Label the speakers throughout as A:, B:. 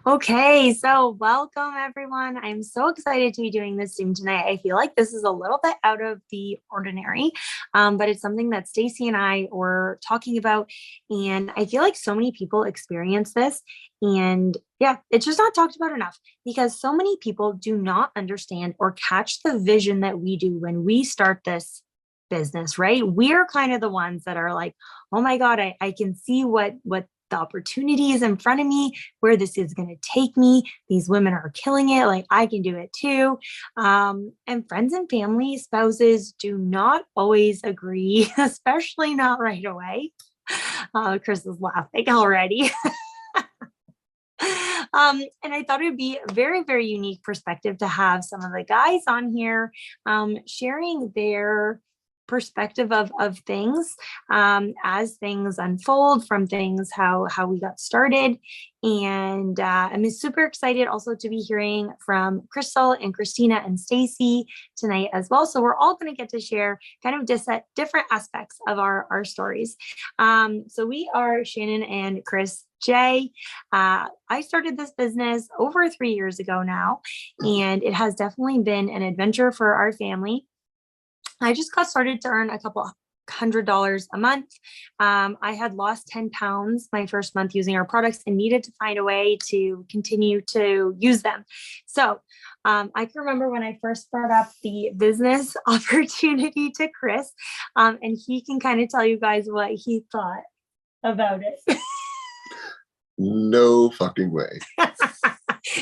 A: Okay, so welcome everyone. I'm so excited to be doing this Zoom tonight. I feel like this is a little bit out of the ordinary, but it's something that Stacey and I were talking about, and I feel like so many people experience this, and yeah, it's just not talked about enough because so many people do not understand or catch the vision that we do when we start this business, right? We're kind of the ones that are like, oh my God, I can see what the opportunity is in front of me, where this is going to take me. These women are killing it. Like I can do it too. And friends and family, spouses do not always agree, especially not right away. Chris is laughing already. And I thought it would be a very, very unique perspective to have some of the guys on here sharing their perspective of things as things unfold from things how we got started. And I'm super excited also to be hearing from Krystal and Kristina and Stacey tonight as well. So we're all going to get to share kind of different aspects of our stories. So we are Shannon and Chris J. I started this business over 3 years ago now, and it has definitely been an adventure for our family. I just got started to earn a couple $100 a month. I had lost 10 pounds my first month using our products and needed to find a way to continue to use them. So I can remember when I first brought up the business opportunity to Chris, and he can kind of tell you guys what he thought about it.
B: No fucking way.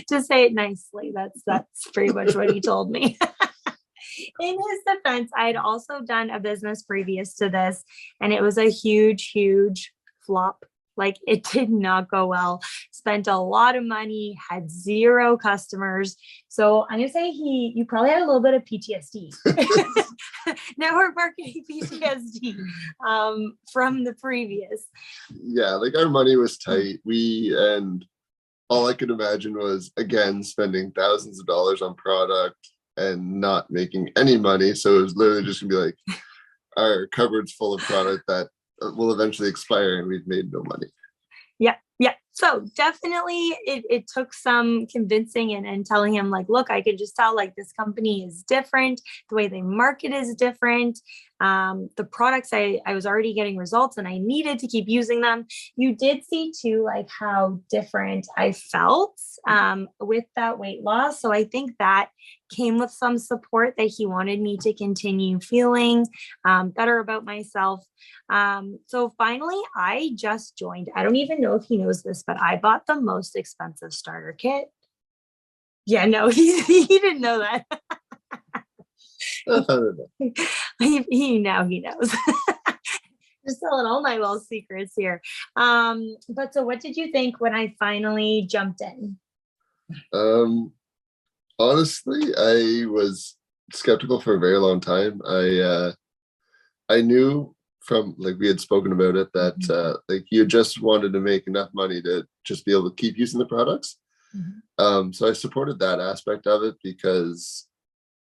A: To say it nicely, that's pretty much what he told me. In his defense, I had also done a business previous to this, and it was a huge, huge flop. Like it did not go well. Spent a lot of money, had zero customers. So I'm gonna say you probably had a little bit of PTSD, network marketing PTSD from the previous.
B: Yeah, like our money was tight. And all I could imagine was again spending thousands of dollars on product and not making any money. So it was literally just gonna be like our cupboard's full of product that will eventually expire and we've made no money.
A: Yeah. So definitely it took some convincing and telling him like, look, I could just tell like this company is different. The way they market is different. The products I was already getting results and I needed to keep using them. You did see too, like how different I felt with that weight loss. So I think that came with some support that he wanted me to continue feeling better about myself. So finally, I just joined. I don't even know if he knows this, but I bought the most expensive starter kit. Yeah, no, he didn't know that. He now he knows. Just telling all my little secrets here. But so what did you think when I finally jumped in?
B: Honestly, I was skeptical for a very long time. I knew from like we had spoken about it that like you just wanted to make enough money to just be able to keep using the products. So I supported that aspect of it because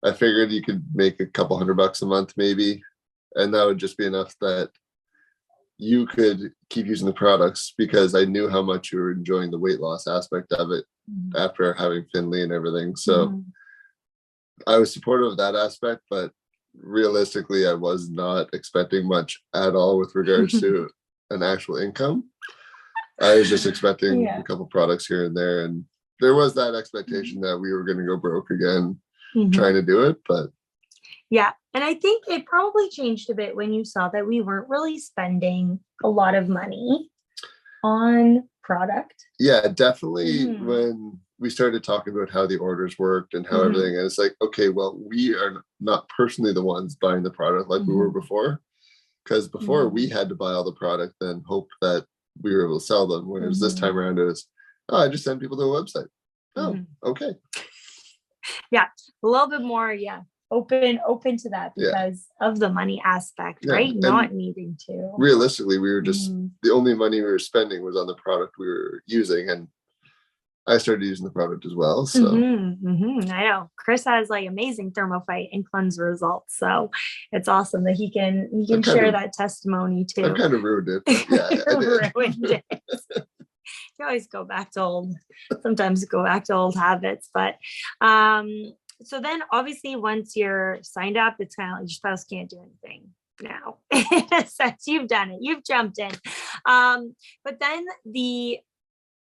B: I figured you could make a couple $100 a month maybe, and that would just be enough that you could keep using the products because I knew how much you were enjoying the weight loss aspect of it after having Finley and everything. So I was supportive of that aspect, but realistically, I was not expecting much at all with regards to an actual income. I was just expecting a couple products here and there. And there was that expectation that we were going to go broke again trying to do it. But
A: yeah. And I think it probably changed a bit when you saw that we weren't really spending a lot of money on product.
B: Yeah, definitely. When we started talking about how the orders worked and how everything, and it's like, okay, well, we are not personally the ones buying the product like we were before, because before we had to buy all the product and hope that we were able to sell them. Whereas this time around, it was, oh, I just send people to a website. Oh, okay.
A: Yeah, a little bit more. Yeah, open to that because of the money aspect, right? And not needing to.
B: Realistically, we were just the only money we were spending was on the product we were using, and I started using the product as well. So
A: I know Chris has like amazing thermophyte and cleanse results, so it's awesome that he can share that testimony too.
B: I kind of ruined it, but yeah, I did.
A: Ruined it. you always go back to sometimes go back to old habits. But so then obviously once you're signed up, it's kind of like your spouse can't do anything now. In a sense, you've done it, you've jumped in. But then the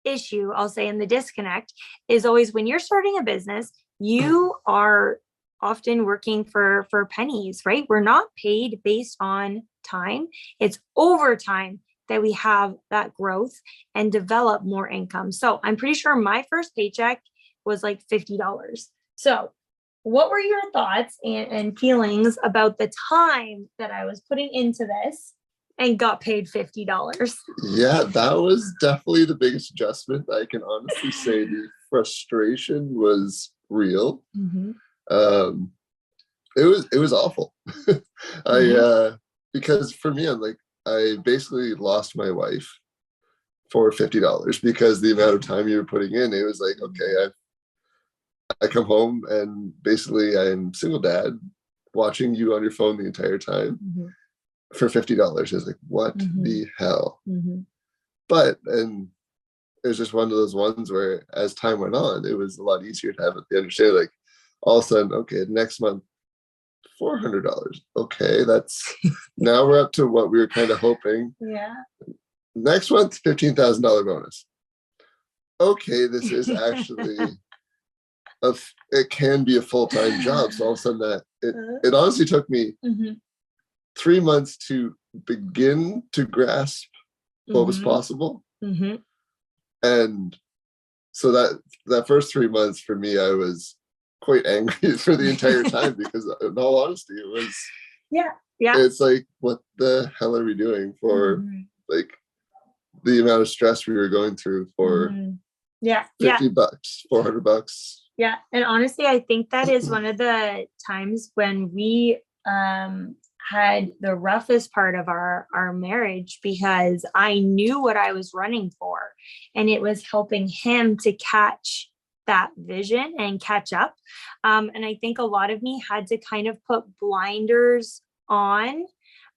A: issue, I'll say, in the disconnect is always when you're starting a business, you are often working for pennies, right? We're not paid based on time. It's overtime that we have that growth and develop more income. So I'm pretty sure my first paycheck was like $50. So what were your thoughts and feelings about the time that I was putting into this and got paid $50?
B: Yeah, that was definitely the biggest adjustment. I can honestly say the frustration was real.
A: Mm-hmm.
B: It was awful. Because for me, I'm like, I basically lost my wife for $50 because the amount of time you were putting in, it was like, okay, I come home and basically I'm single dad watching you on your phone the entire time for $50. It's like, what the hell? But, and it was just one of those ones where as time went on, it was a lot easier to have the understanding, like all of a sudden, okay, next month, $400. Okay, that's now we're up to what we were kind of hoping.
A: Yeah.
B: Next month, $15,000 bonus. Okay, this is actually it can be a full-time job. So all of a sudden it honestly took me 3 months to begin to grasp what was possible. And so that first 3 months for me, I was quite angry for the entire time because in all honesty, it was it's like, what the hell are we doing for like the amount of stress we were going through for $50, $400.
A: Yeah. And honestly, I think that is one of the times when we had the roughest part of our marriage, because I knew what I was running for, and it was helping him to catch that vision and catch up. And I think a lot of me had to kind of put blinders on,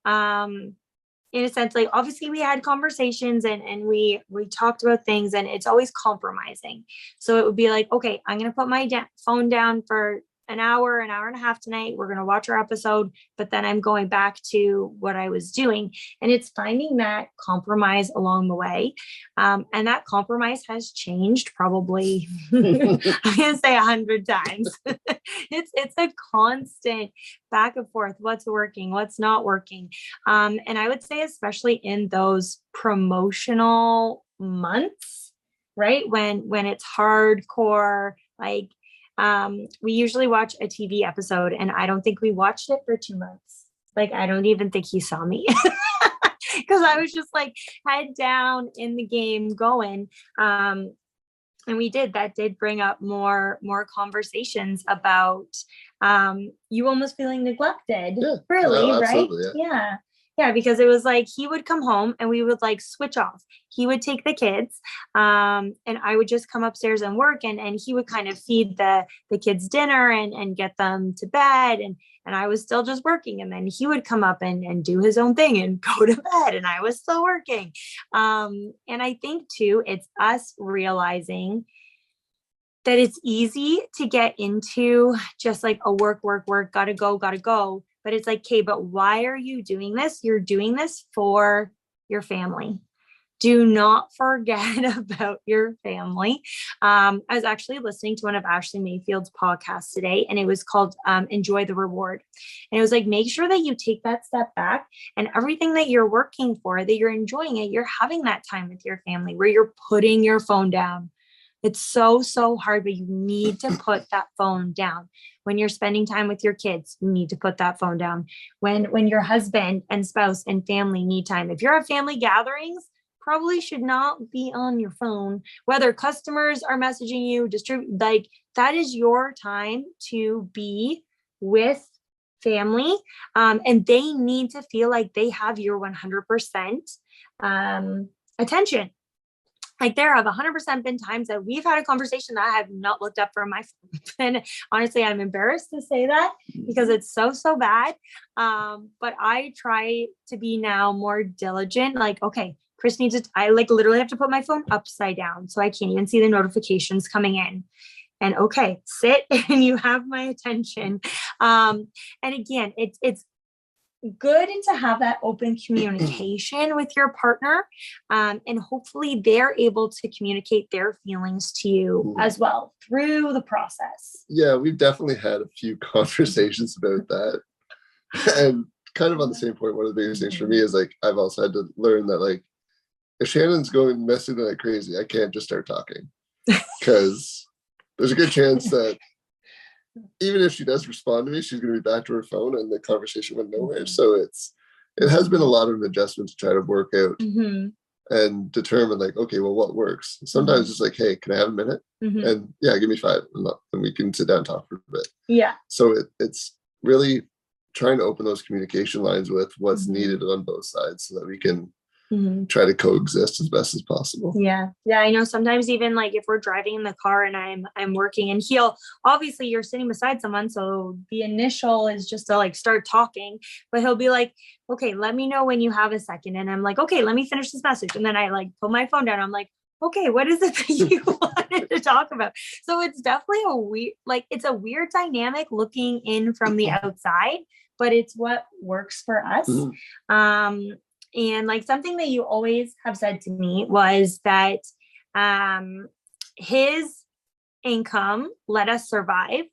A: in a sense. Like, obviously we had conversations and we talked about things, and it's always compromising. So it would be like, okay, I'm going to put my phone down for an hour and a half tonight. We're going to watch our episode, but then I'm going back to what I was doing. And it's finding that compromise along the way. And that compromise has changed probably, I'm going to say 100 times. It's a constant back and forth. What's working, what's not working. And I would say, especially in those promotional months, right? When it's hardcore, like, we usually watch a TV episode, and I don't think we watched it for 2 months. Like, I don't even think he saw me because I was just like head down in the game going. And that did bring up more conversations about you almost feeling neglected.
B: Yeah,
A: really, right?
B: Yeah.
A: Yeah, because it was like he would come home and we would like switch off. He would take the kids, and I would just come upstairs and work, and he would kind of feed the kids dinner and get them to bed, and I was still just working. And then he would come up and do his own thing and go to bed, and I was still working. And I think too, it's us realizing that it's easy to get into just like a work, gotta go. But it's like, okay, but why are you doing this? You're doing this for your family. Do not forget about your family. I was actually listening to one of Ashley Mayfield's podcasts today, and it was called Enjoy the Reward. And it was like, make sure that you take that step back, and everything that you're working for, that you're enjoying it, you're having that time with your family where you're putting your phone down. It's so hard, but you need to put that phone down. When you're spending time with your kids, you need to put that phone down. When your husband and spouse and family need time. If you're at family gatherings, probably should not be on your phone. Whether customers are messaging you, like, that is your time to be with family. And they need to feel like they have your 100% attention. Like, there have 100% been times that we've had a conversation that I have not looked up from my phone. And honestly, I'm embarrassed to say that because it's so bad. But I try to be now more diligent. Like, okay, Chris needs to, I like literally have to put my phone upside down so I can't even see the notifications coming in. And okay, sit and you have my attention. And again, it's good to have that open communication with your partner. And hopefully they're able to communicate their feelings to you as well through the process.
B: Yeah, we've definitely had a few conversations about that. And kind of on the same point, one of the biggest things for me is like, I've also had to learn that like, if Shannon's going messing like crazy, I can't just start talking, because there's a good chance that even if she does respond to me, she's going to be back to her phone and the conversation went nowhere. So it has been a lot of an adjustment to try to work out and determine like, okay, well, what works? Sometimes it's like, hey, can I have a minute? And yeah, give me 5 and we can sit down and talk for a bit.
A: Yeah.
B: So it's really trying to open those communication lines with what's needed on both sides so that we can try to coexist as best as possible.
A: Yeah. I know sometimes even like if we're driving in the car and I'm working, and obviously you're sitting beside someone, so the initial is just to like start talking, but he'll be like, okay, let me know when you have a second. And I'm like, okay, let me finish this message. And then I like put my phone down. I'm like, okay, what is it that you wanted to talk about? So it's definitely it's a weird dynamic looking in from the outside, but it's what works for us. And like something that you always have said to me was that his income let us survive.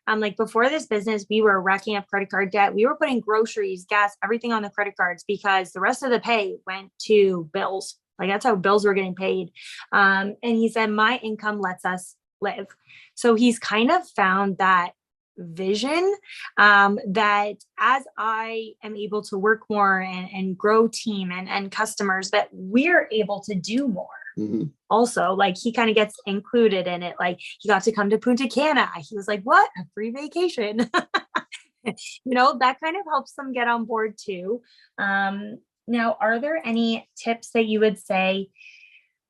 A: Like before this business, we were racking up credit card debt. We were putting groceries, gas, everything on the credit cards because the rest of the pay went to bills. Like that's how bills were getting paid. And he said, my income lets us live. So he's kind of found that vision that as I am able to work more and grow team and customers, that we're able to do more. Also, like he kind of gets included in it. Like he got to come to Punta Cana. He was like, what? A free vacation. That kind of helps them get on board too. Now, are there any tips that you would say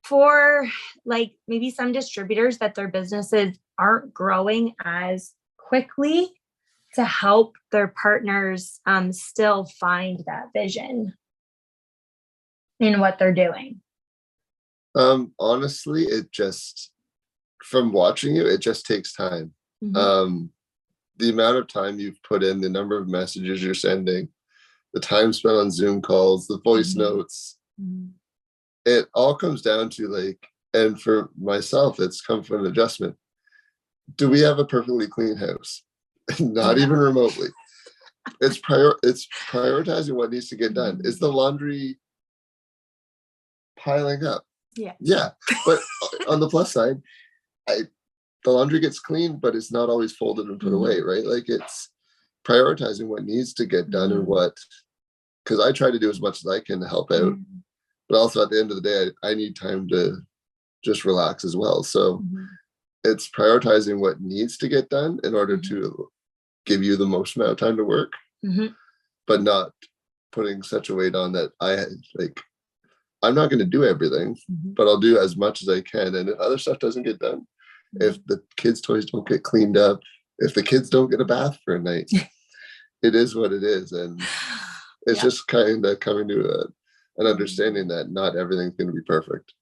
A: for like maybe some distributors that their businesses aren't growing as quickly to help their partners still find that vision in what they're doing?
B: Honestly, from watching you, it just takes time. The amount of time you've put in, the number of messages you're sending, the time spent on Zoom calls, the voice notes, it all comes down to like, and for myself, it's come from an adjustment. Do we have a perfectly clean house? Not even remotely. It's prioritizing what needs to get done. Is the laundry piling up? Yeah. But on the plus side, the laundry gets cleaned, but it's not always folded and put away, right? Like it's prioritizing what needs to get done and because I try to do as much as I can to help out. But also at the end of the day, I need time to just relax as well. So it's prioritizing what needs to get done in order to give you the most amount of time to work, but not putting such a weight on that I'm not going to do everything, but I'll do as much as I can. And if other stuff doesn't get done, if the kids' toys don't get cleaned up, if the kids don't get a bath for a night, it is what it is. And it's just kind of coming to an understanding that not everything's going to be perfect.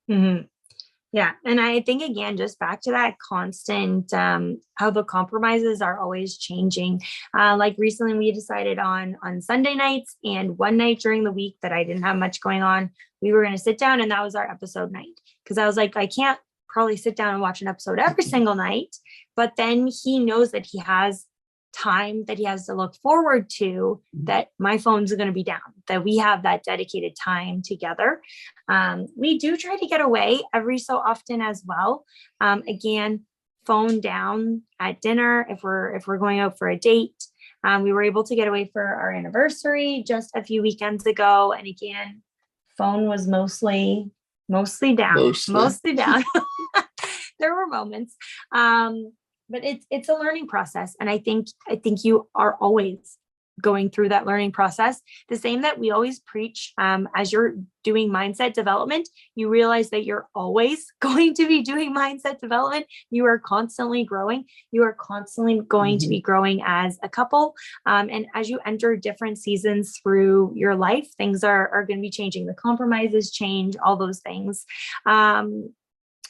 A: Yeah. And I think, again, just back to that constant, how the compromises are always changing. Like recently we decided on Sunday nights and one night during the week that I didn't have much going on, we were going to sit down and that was our episode night. Cause I was like, I can't probably sit down and watch an episode every single night, but then he knows that he has time that he has to look forward to, that my phone's going to be down, that we have that dedicated time together. We do try to get away every so often as well. Again, phone down at dinner if we're going out for a date. We were able to get away for our anniversary just a few weekends ago, and again, phone was mostly down. Mostly down. There were moments. But it's a learning process. And I think you are always going through that learning process. The same that we always preach, as you're doing mindset development, you realize that you're always going to be doing mindset development. You are constantly growing. You are constantly going to be growing as a couple. And as you enter different seasons through your life, things are going to be changing. The compromises change, all those things.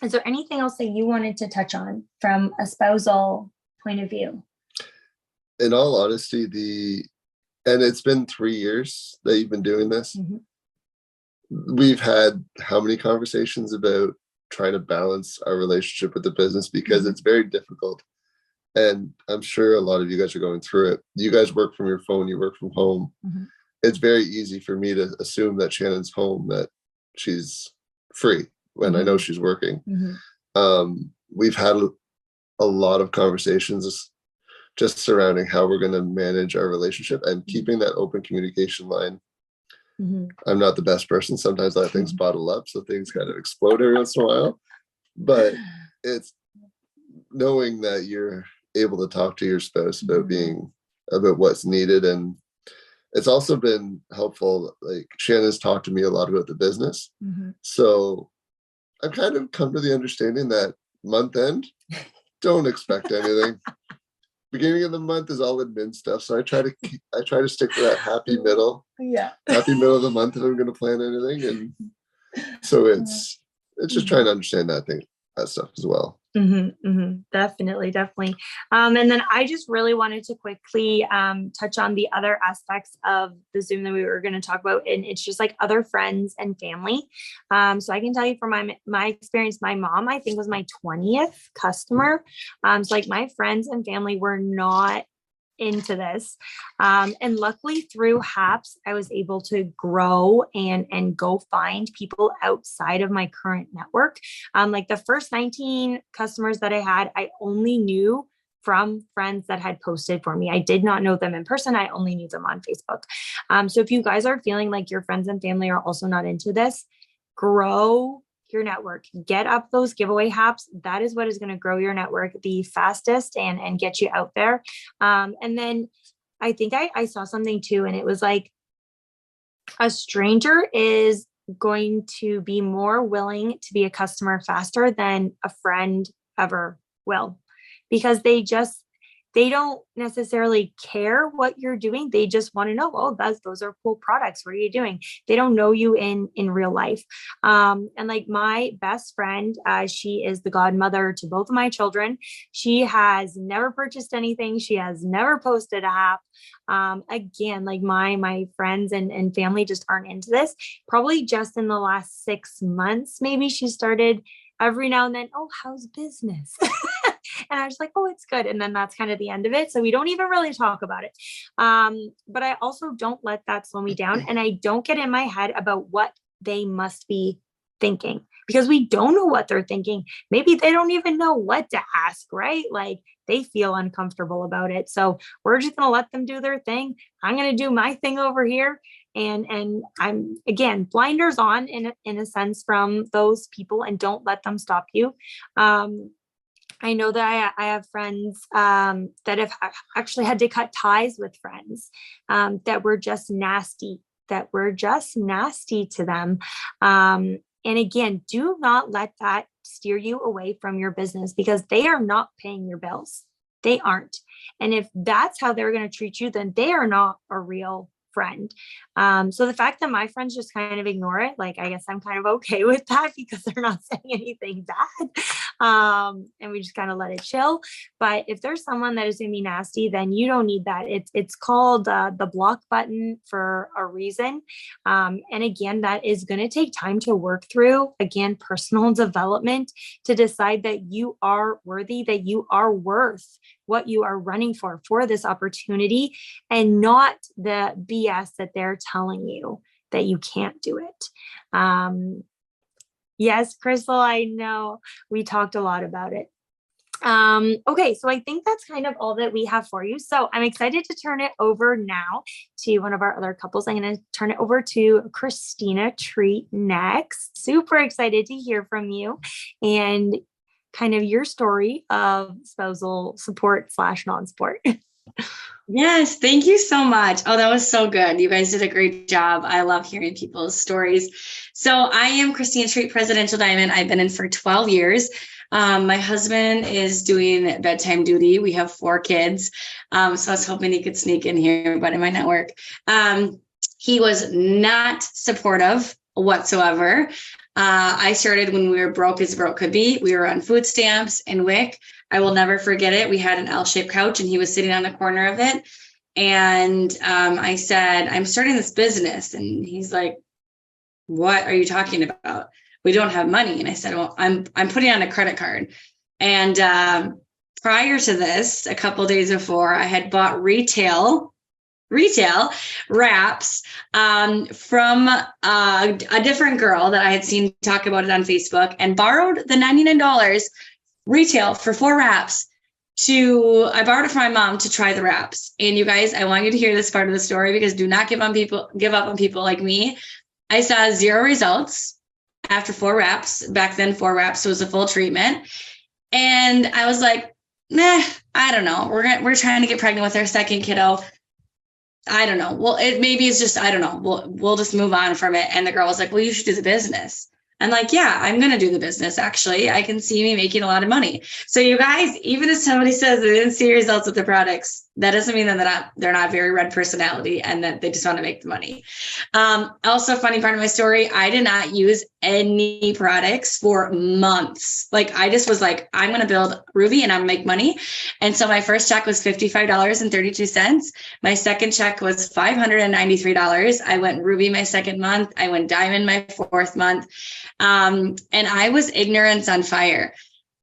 A: Is there anything else that you wanted to touch on from a spousal point of view?
B: In all honesty, and it's been 3 years that you've been doing this. We've had how many conversations about trying to balance our relationship with the business, because it's very difficult. And I'm sure a lot of you guys are going through it. You guys work from your phone, you work from home. It's very easy for me to assume that Shannon's home, that she's free when I know she's working. We've had a lot of conversations just surrounding how we're going to manage our relationship and keeping that open communication line. I'm not the best person. Sometimes I let things bottle up, so things kind of explode every once in a while. But it's knowing that you're able to talk to your spouse about what's needed. And it's also been helpful. Like, Shannon's talked to me a lot about the business. So I've kind of come to the understanding that month end, don't expect anything. Beginning of the month is all admin stuff. So I try to stick to that happy middle. Happy middle of the month if I'm going to plan anything. And so it's just trying to understand that stuff as well.
A: Definitely. And then I just really wanted to quickly touch on the other aspects of the Zoom that we were going to talk about. And it's just like other friends and family. So I can tell you from my experience, my mom, I think, was my 20th customer. So like my friends and family were not into this. And luckily through HAPS, I was able to grow and go find people outside of my current network. Like the first 19 customers that I had, I only knew from friends that had posted for me. I did not know them in person. I only knew them on Facebook. So if you guys are feeling like your friends and family are also not into this, grow your network, get up those giveaway HAPs. That is what is going to grow your network the fastest and get you out there. And then I think I saw something too, and it was like, a stranger is going to be more willing to be a customer faster than a friend ever will, because they don't necessarily care what you're doing. They just want to know, oh, those are cool products. What are you doing? They don't know you in real life. And like my best friend, she is the godmother to both of my children. She has never purchased anything. She has never posted a app. Again, like my friends and family just aren't into this. Probably just in the last 6 months, maybe she started every now and then, oh, how's business? And I was like, oh, it's good. And then that's kind of the end of it. So we don't even really talk about it. But I also don't let that slow me down. And I don't get in my head about what they must be thinking, because we don't know what they're thinking. Maybe they don't even know what to ask, right? Like they feel uncomfortable about it. So we're just going to let them do their thing. I'm going to do my thing over here. And I'm, again, blinders on in a sense from those people, and don't let them stop you. I know that I have friends that have actually had to cut ties with friends that were just nasty to them. And again, do not let that steer you away from your business, because they are not paying your bills. They aren't. And if that's how they're going to treat you, then they are not a real friend. So the fact that my friends just kind of ignore it, like, I guess I'm kind of okay with that, because they're not saying anything bad. And we just kind of let it chill. But if there's someone that is going to be nasty, then you don't need that. It's called the block button for a reason. And again, that is going to take time to work through. Again, personal development, to decide that you are worthy, that you are worth what you are running for this opportunity, and not the BS that they're telling you that you can't do it. Yes, Krystal, I know we talked a lot about it. Okay, so I think that's kind of all that we have for you. So I'm excited to turn it over now to one of our other couples. I'm going to turn it over to Kristina Treat next. Super excited to hear from you and kind of your story of spousal support / non-support.
C: Yes, thank you so much. Oh, that was so good. You guys did a great job. I love hearing people's stories. So I am Kristina Treat Presidential Diamond. I've been in for 12 years. My husband is doing bedtime duty. We have 4 kids. So I was hoping he could sneak in here, but it might not work. He was not supportive whatsoever. I started when we were broke as broke could be. We were on food stamps and WIC. I will never forget it. We had an L-shaped couch and he was sitting on the corner of it. And I said, I'm starting this business. And he's like, what are you talking about? We don't have money. And I said, well, I'm putting on a credit card. And prior to this, a couple of days before, I had bought retail wraps from a different girl that I had seen talk about it on Facebook, and borrowed the $99 retail for 4 wraps. I borrowed it from my mom to try the wraps. And you guys, I want you to hear this part of the story, because do not give up on people like me. I saw 0 results after 4 wraps. Back then, 4 wraps was a full treatment. And I was like, nah, I don't know. We're trying to get pregnant with our second kiddo. I don't know. Well, maybe it's just, I don't know. We'll just move on from it. And the girl was like, well, you should do the business. I'm like, yeah, I'm going to do the business. Actually, I can see me making a lot of money. So you guys, even if somebody says they didn't see results with the products, that doesn't mean that they're not very red personality and that they just want to make the money. Also, funny part of my story, I did not use any products for months. Like, I just was like, I'm going to build Ruby and I'm going to make money. And so my first check was $55.32. My second check was $593. I went Ruby my second month. I went Diamond my 4th month. And I was ignorance on fire.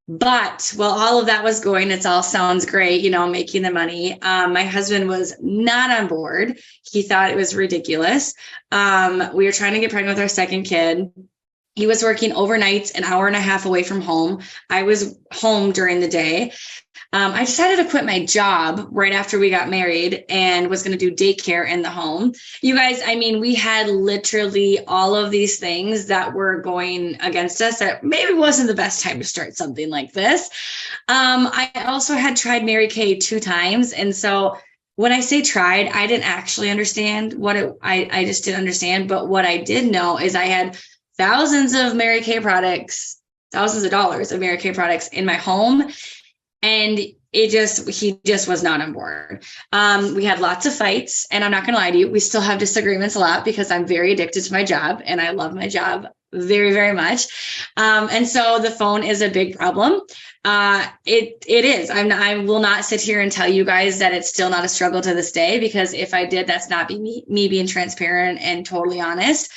C: But while all of that was going, it all sounds great, making the money. My husband was not on board. He thought it was ridiculous. We were trying to get pregnant with our second kid. He was working overnights, an hour and a half away from home. I was home during the day. I decided to quit my job right after we got married and was going to do daycare in the home. You guys, I mean, we had literally all of these things that were going against us that maybe wasn't the best time to start something like this. I also had tried Mary Kay 2 times. And so when I say tried, I didn't actually understand I just didn't understand. But what I did know is I had thousands of Mary Kay products, thousands of dollars of Mary Kay products in my home. And he just was not on board. We had lots of fights, and I'm not going to lie to you, we still have disagreements a lot because I'm very addicted to my job and I love my job very, very much. And so the phone is a big problem. It is. I will not sit here and tell you guys that it's still not a struggle to this day, because if I did, that's not me being transparent and totally honest.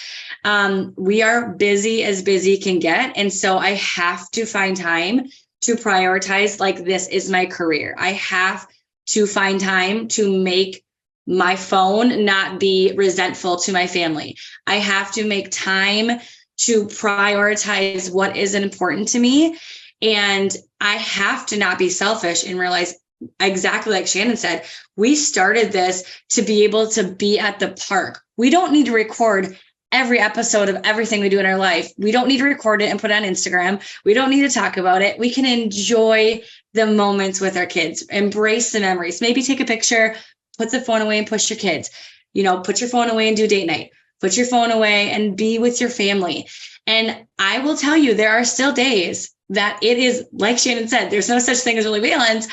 C: We are busy as busy can get. And so I have to find time to prioritize, like, this is my career. I have to find time to make my phone not be resentful to my family. I have to make time to prioritize what is important to me. And I have to not be selfish and realize, exactly like Shannon said, we started this to be able to be at the park. We don't need to record every episode of everything we do in our life. We don't need to record it and put it on Instagram. We don't need to talk about it. We can enjoy the moments with our kids, embrace the memories, maybe take a picture, put the phone away and push your kids, put your phone away and do date night, put your phone away and be with your family. And I will tell you, there are still days that it is, like Shannon said, there's no such thing as really valence.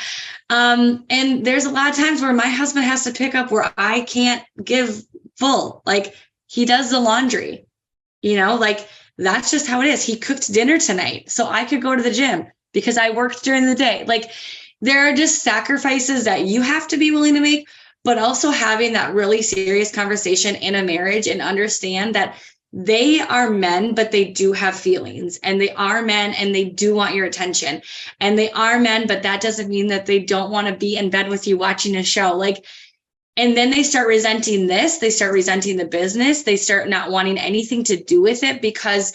C: And there's a lot of times where my husband has to pick up where I can't give full, like, he does the laundry, like, that's just how it is. He cooked dinner tonight so I could go to the gym because I worked during the day. Like, there are just sacrifices that you have to be willing to make, but also having that really serious conversation in a marriage and understand that they are men, but they do have feelings, and they are men and they do want your attention, and they are men, but that doesn't mean that they don't want to be in bed with you watching a show. Like, and then they start resenting this. They start resenting the business. They start not wanting anything to do with it, because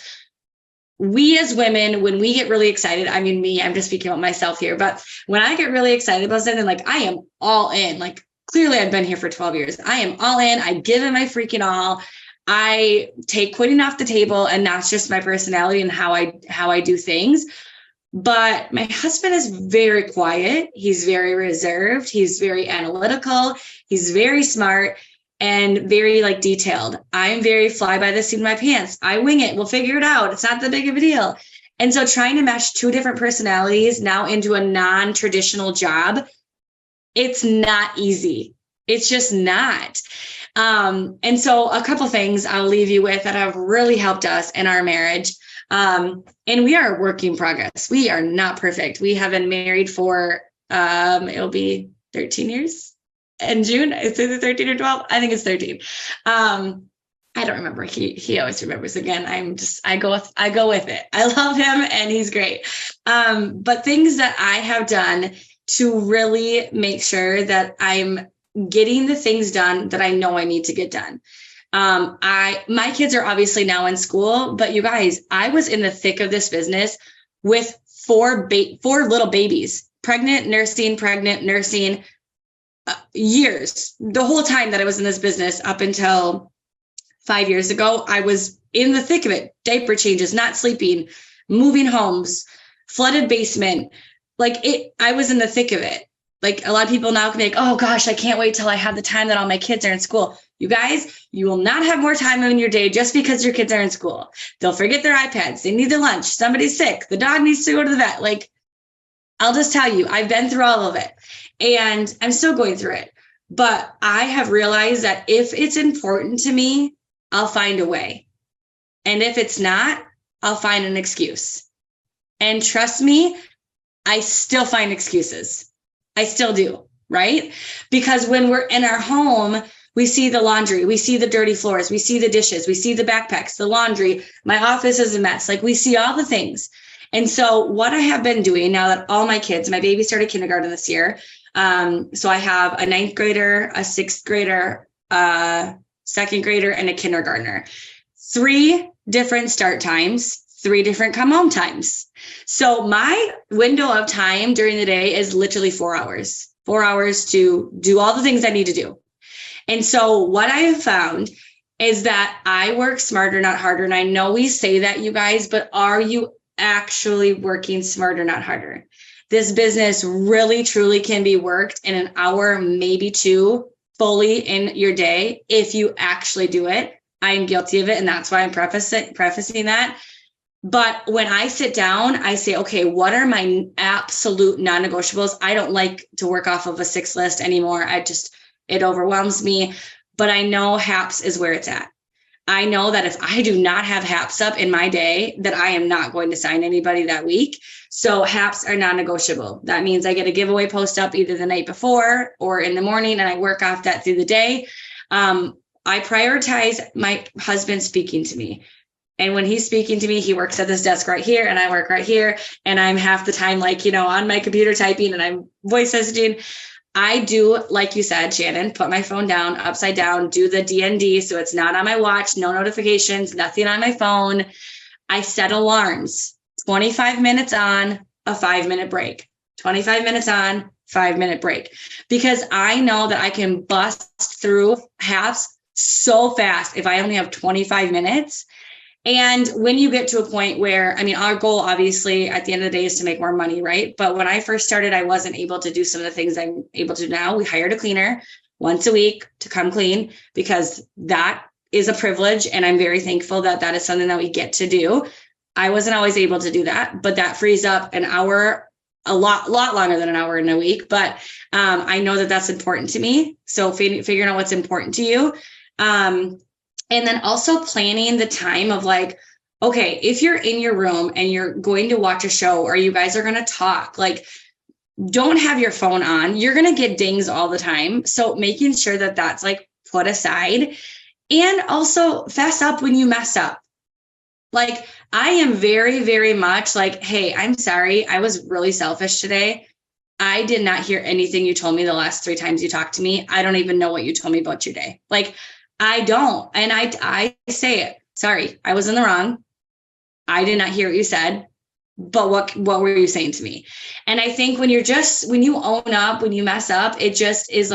C: we as women, when we get really excited, I mean, I'm just speaking about myself here, but when I get really excited about something, like, I am all in. Like, clearly I've been here for 12 years. I am all in. I give it my freaking all. I take quitting off the table, and that's just my personality and how I do things. But my husband is very quiet. He's very reserved. He's very analytical. He's very smart and very like detailed. I'm very fly by the seat of my pants. I wing it. We'll figure it out. It's not that big of a deal. And so trying to mesh two different personalities now into a non-traditional job, it's not easy. It's just not. And so a couple things I'll leave you with that have really helped us in our marriage. And we are a work in progress. We are not perfect. We have been married for, it'll be 13 years in June. Is it 13 or 12? I think it's 13. I don't remember. He always remembers. Again, I go with it. I love him and he's great. But things that I have done to really make sure that I'm getting the things done that I know I need to get done. My kids are obviously now in school, but you guys, I was in the thick of this business with four little babies, pregnant, nursing, years. The whole time that I was in this business up until 5 years ago, I was in the thick of it. Diaper changes, not sleeping, moving homes, flooded basement. I was in the thick of it. Like a lot of people now can be like, oh gosh, I can't wait till I have the time that all my kids are in school. You guys, you will not have more time in your day just because your kids are in school. They'll forget their iPads. They need their lunch. Somebody's sick. The dog needs to go to the vet. I'll just tell you, I've been through all of it and I'm still going through it. But I have realized that if it's important to me, I'll find a way. And if it's not, I'll find an excuse. And trust me, I still find excuses. I still do, right? Because when we're in our home, we see the laundry, we see the dirty floors, we see the dishes, we see the backpacks, the laundry. My office is a mess. We see all the things. And so what I have been doing now that all my kids, my baby started kindergarten this year. So I have a 9th grader, a 6th grader, a 2nd grader, and a kindergartner. 3 different start times, 3 different come home times. So my window of time during the day is literally 4 hours, 4 hours to do all the things I need to do. And so what I have found is that I work smarter, not harder. And I know we say that, you guys, but are you actually working smarter, not harder? This business really, truly can be worked in an hour, maybe 2, fully in your day if you actually do it. I am guilty of it. And that's why I'm prefacing that. But when I sit down, I say, okay, what are my absolute non-negotiables? I don't like to work off of a 6 list anymore. It overwhelms me, but I know HAPS is where it's at. I know that if I do not have HAPS up in my day, that I am not going to sign anybody that week. So HAPS are non-negotiable. That means I get a giveaway post up either the night before or in the morning, and I work off that through the day. I prioritize my husband speaking to me. And when he's speaking to me, he works at this desk right here and I work right here. And I'm half the time, on my computer typing and I'm voice messaging. I do, like you said, Shannon, put my phone down, upside down, do the DND. So it's not on my watch, no notifications, nothing on my phone. I set alarms, 25 minutes on, a 5-minute break, 25 minutes on, 5-minute break, because I know that I can bust through HAPS so fast if I only have 25 minutes. And when you get to a point where, our goal obviously at the end of the day is to make more money, right? But when I first started, I wasn't able to do some of the things I'm able to now. We hired a cleaner once a week to come clean because that is a privilege. And I'm very thankful that that is something that we get to do. I wasn't always able to do that, but that frees up an hour, a lot longer than an hour in a week. But I know that that's important to me. So figuring out what's important to you. And then also planning the time of okay, if you're in your room and you're going to watch a show or you guys are going to talk, don't have your phone on. You're going to get dings all the time. So making sure that that's put aside, and also fess up when you mess up. I am very, very much hey, I'm sorry. I was really selfish today. I did not hear anything you told me the last 3 times you talked to me. I don't even know what you told me about your day. I don't. And I say it. Sorry, I was in the wrong. I did not hear what you said, but what were you saying to me? And I think when you own up, when you mess up, it just is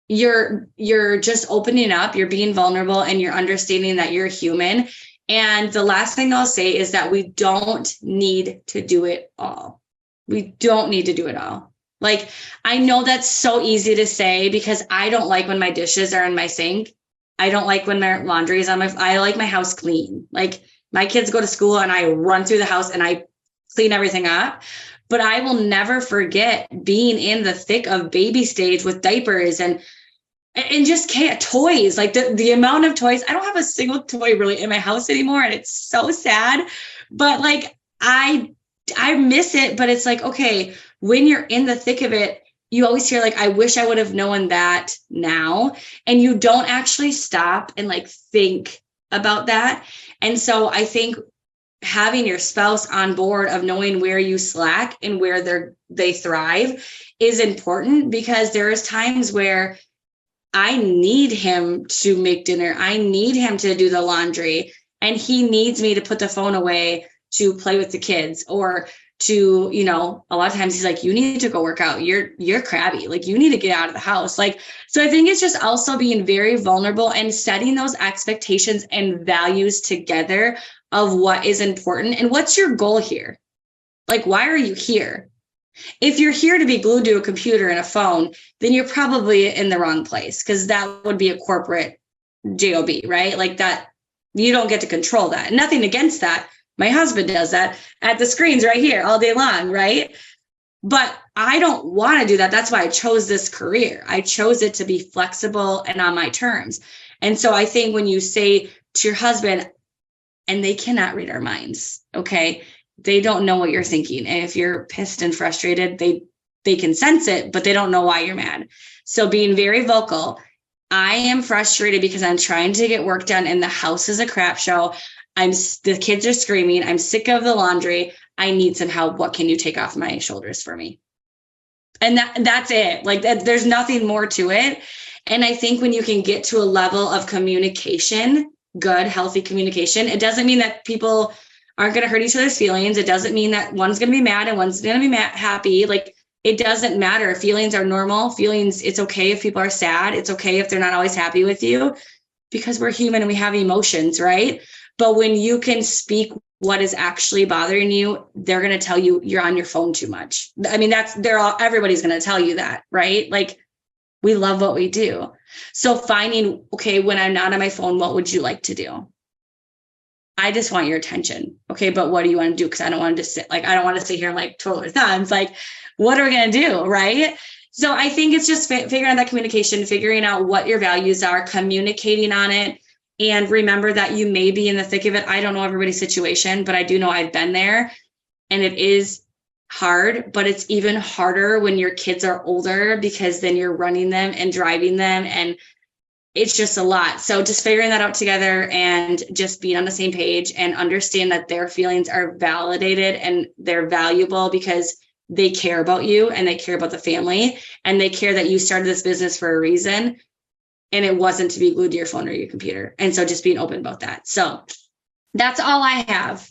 C: you're just opening up, you're being vulnerable, and you're understanding that you're human. And the last thing I'll say is that we don't need to do it all. We don't need to do it all. Like, I know that's so easy to say because I don't like when my dishes are in my sink. I don't like when my laundry is I like my house clean. Like, my kids go to school and I run through the house and I clean everything up. But I will never forget being in the thick of baby stage with diapers and just toys, like the amount of toys. I don't have a single toy really in my house anymore. And it's so sad, but like, I miss it, but it's like, okay, when you're in the thick of it, you always hear like, I wish I would have known that now. And you don't actually stop and like think about that. And so I think having your spouse on board of knowing where you slack and where they thrive is important, because there is times where I need him to make dinner. I need him to do the laundry, and he needs me to put the phone away to play with the kids, or to, a lot of times he's like, you need to go work out. You're crabby. Like, you need to get out of the house. Like, so I think it's just also being very vulnerable and setting those expectations and values together of what is important and what's your goal here. Like, why are you here? If you're here to be glued to a computer and a phone, then you're probably in the wrong place, because that would be a corporate job, right? Like, that, you don't get to control that. Nothing against that. My husband does that at the screens right here all day long, right? But I don't want to do that. That's why I chose this career. I chose it to be flexible and on my terms. And so I think when you say to your husband, and they cannot read our minds, okay? They don't know what you're thinking. And if you're pissed and frustrated, they can sense it, but they don't know why you're mad. So being very vocal, I am frustrated because I'm trying to get work done and the house is a crap show. The kids are screaming. I'm sick of the laundry. I need some help. What can you take off my shoulders for me? And that's it. Like, there's nothing more to it. And I think when you can get to a level of communication, good, healthy communication, it doesn't mean that people aren't going to hurt each other's feelings. It doesn't mean that one's going to be mad and one's going to be happy. Like, it doesn't matter. Feelings are normal. Feelings, it's okay if people are sad. It's okay if they're not always happy with you, because we're human and we have emotions, right? But when you can speak what is actually bothering you, they're going to tell you you're on your phone too much. I mean, everybody's going to tell you that, right? Like, we love what we do. So finding, okay, when I'm not on my phone, what would you like to do? I just want your attention. Okay, but what do you want to do? Because I don't want to just I don't want to sit here and like twiddle our thumbs. Like, what are we going to do? Right. So I think it's just figuring out that communication, figuring out what your values are, communicating on it. And remember that you may be in the thick of it. I don't know everybody's situation, but I do know I've been there, and it is hard, but it's even harder when your kids are older, because then you're running them and driving them, and it's just a lot. So just figuring that out together and just being on the same page and understand that their feelings are validated and they're valuable, because they care about you and they care about the family, and they care that you started this business for a reason. And it wasn't to be glued to your phone or your computer. And so just being open about that. So that's all I have.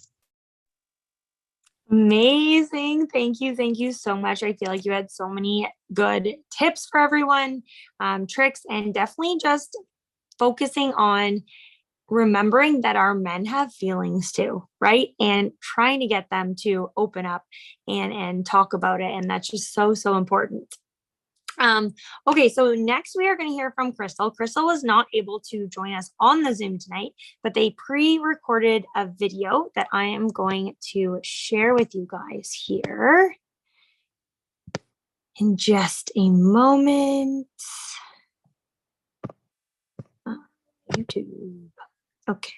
A: Amazing. Thank you. Thank you so much. I feel like you had so many good tips for everyone, tricks, and definitely just focusing on remembering that our men have feelings too, right? And trying to get them to open up and talk about it. And that's just so, so important. Okay, so next we are going to hear from Krystal. Krystal was not able to join us on the Zoom tonight, but they pre-recorded a video that I am going to share with you guys here in just a moment. YouTube. Okay.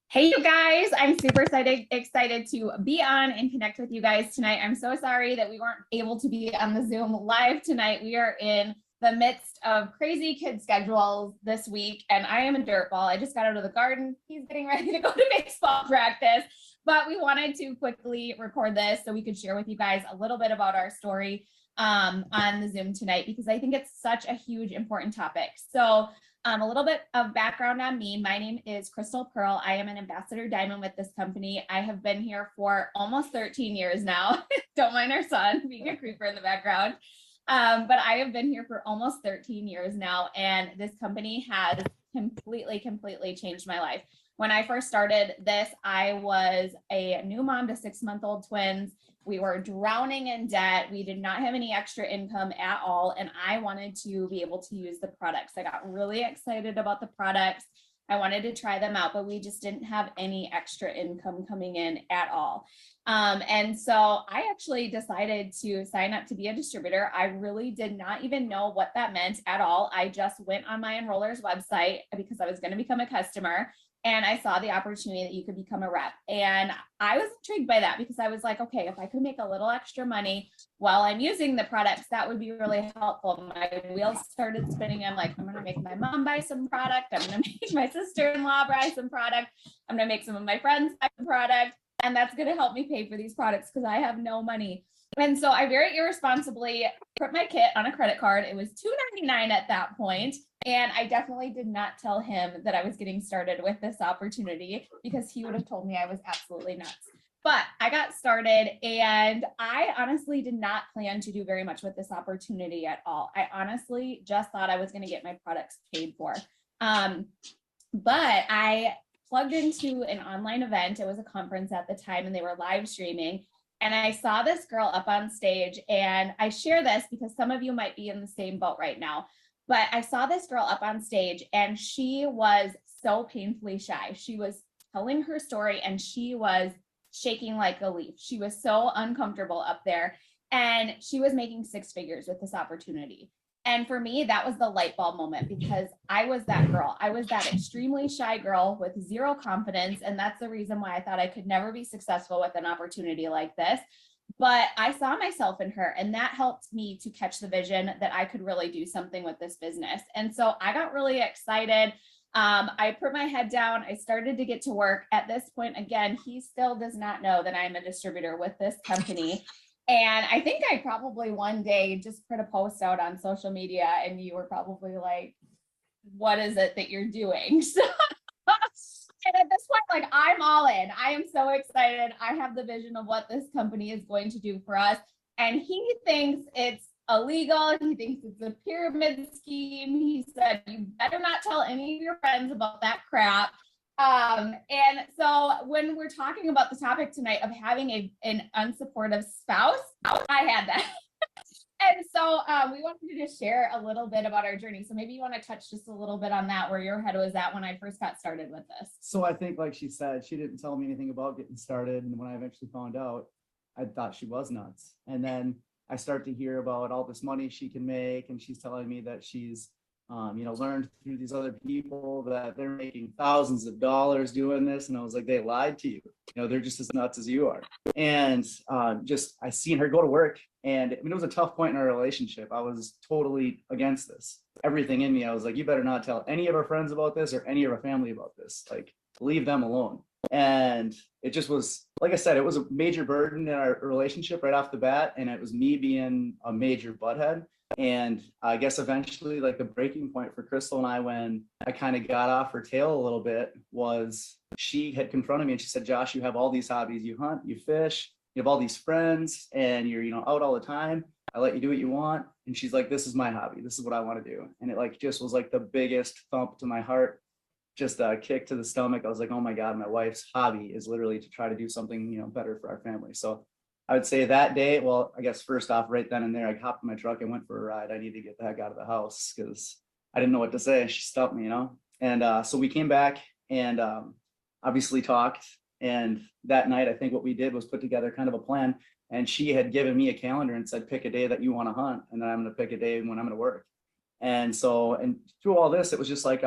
D: Hey, you guys, I'm super excited to be on and connect with you guys tonight. I'm so sorry that we weren't able to be on the Zoom live tonight. We are in the midst of crazy kid schedules this week, and I am a dirtball. I just got out of the garden. He's getting ready to go to baseball practice, but we wanted to quickly record this so we could share with you guys a little bit about our story on the Zoom tonight, because I think it's such a huge, important topic. So a little bit of background on me. My name is Krystal Pearl. I am an ambassador diamond with this company. I have been here for almost 13 years now. Don't mind our son being a creeper in the background. But I have been here for almost 13 years now. And this company has completely changed my life. When I first started this, I was a new mom to 6-month-old twins. We were drowning in debt. We did not have any extra income at all. And I wanted to be able to use the products. I got really excited about the products. I wanted to try them out, but we just didn't have any extra income coming in at all. And so I actually decided to sign up to be a distributor. I really did not even know what that meant at all. I just went on my enroller's website because I was going to become a customer. And I saw the opportunity that you could become a rep. And I was intrigued by that because I was like, okay, if I could make a little extra money while I'm using the products, that would be really helpful. My wheels started spinning. I'm like, I'm going to make my mom buy some product. I'm going to make my sister-in-law buy some product. I'm going to make some of my friends buy some product. And that's going to help me pay for these products because I have no money. And so I very irresponsibly put my kit on a credit card. It was $2.99 at that point. And I definitely did not tell him that I was getting started with this opportunity because he would have told me I was absolutely nuts. But I got started and I honestly did not plan to do very much with this opportunity at all. I honestly just thought I was going to get my products paid for. But I plugged into an online event. It was a conference at the time and they were live streaming. And I saw this girl up on stage, and I share this because some of you might be in the same boat right now. But I saw this girl up on stage and she was so painfully shy. She was telling her story and she was shaking like a leaf. She was so uncomfortable up there and she was making 6 figures with this opportunity. And for me, that was the light bulb moment because I was that girl. I was that extremely shy girl with zero confidence. And that's the reason why I thought I could never be successful with an opportunity like this. But I saw myself in her, and that helped me to catch the vision that I could really do something with this business. And so I got really excited. I put my head down. I started to get to work. At this point, again, he still does not know that I'm a distributor with this company. And I think I probably one day just put a post out on social media and you were probably like, what is it that you're doing? So, and at this point, like I'm all in. I am so excited. I have the vision of what this company is going to do for us. And he thinks it's illegal. He thinks it's a pyramid scheme. He said, you better not tell any of your friends about that crap. And so when we're talking about the topic tonight of having an unsupportive spouse, I had that. And so we wanted to just share a little bit about our journey. So maybe you want to touch just a little bit on that, where your head was at when I first got started with this.
E: So I think, like she said, she didn't tell me anything about getting started. And when I eventually found out, I thought she was nuts. And then I start to hear about all this money she can make. And she's telling me that she's, learned through these other people that they're making thousands of dollars doing this. And I was like, they lied to you. They're just as nuts as you are. And I seen her go to work. And it was a tough point in our relationship. I was totally against this. Everything in me, I was like, you better not tell any of our friends about this or any of our family about this. Like, leave them alone. And it just was, like I said, it was a major burden in our relationship right off the bat. And it was me being a major butthead. And I guess eventually, like, the breaking point for Krystal and I, when I kind of got off her tail a little bit, was she had confronted me and she said, Josh, you have all these hobbies. You hunt, you fish, you have all these friends, and you're, out all the time. I let you do what you want. And she's like, this is my hobby. This is what I want to do. And it just was like the biggest thump to my heart, just a kick to the stomach. I was like, oh my God, my wife's hobby is literally to try to do something, better for our family. So I would say that day, well, I guess first off, right then and there, I hopped in my truck and went for a ride. I needed to get the heck out of the house because I didn't know what to say. She stopped me, And so we came back and obviously talked. And that night, I think what we did was put together kind of a plan. And she had given me a calendar and said, pick a day that you want to hunt. And then I'm going to pick a day when I'm going to work. And so, and through all this, it was just like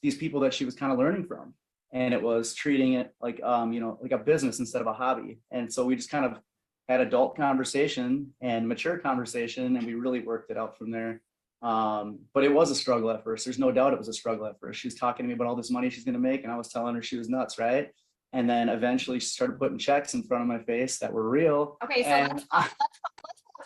E: these people that she was kind of learning from. And it was treating it like, like a business instead of a hobby. And so we just kind of had adult conversation and mature conversation, and we really worked it out from there. But it was a struggle at first. There's no doubt it was a struggle at first. She was talking to me about all this money she's going to make, and I was telling her she was nuts, right? And then eventually she started putting checks in front of my face that were real.
D: Okay, so let's pause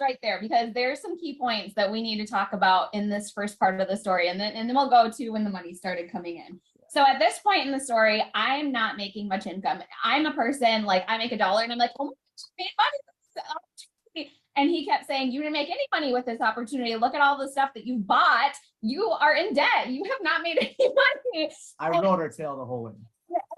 D: right there, because there's some key points that we need to talk about in this first part of the story, and then we'll go to when the money started coming in. So at this point in the story, I'm not making much income. I'm a person, like, I make $1 and I'm like, oh my gosh, I made money. And he kept saying, you didn't make any money with this opportunity. Look at all the stuff that you bought. You are in debt. You have not made any money.
E: I rode her tail the whole way.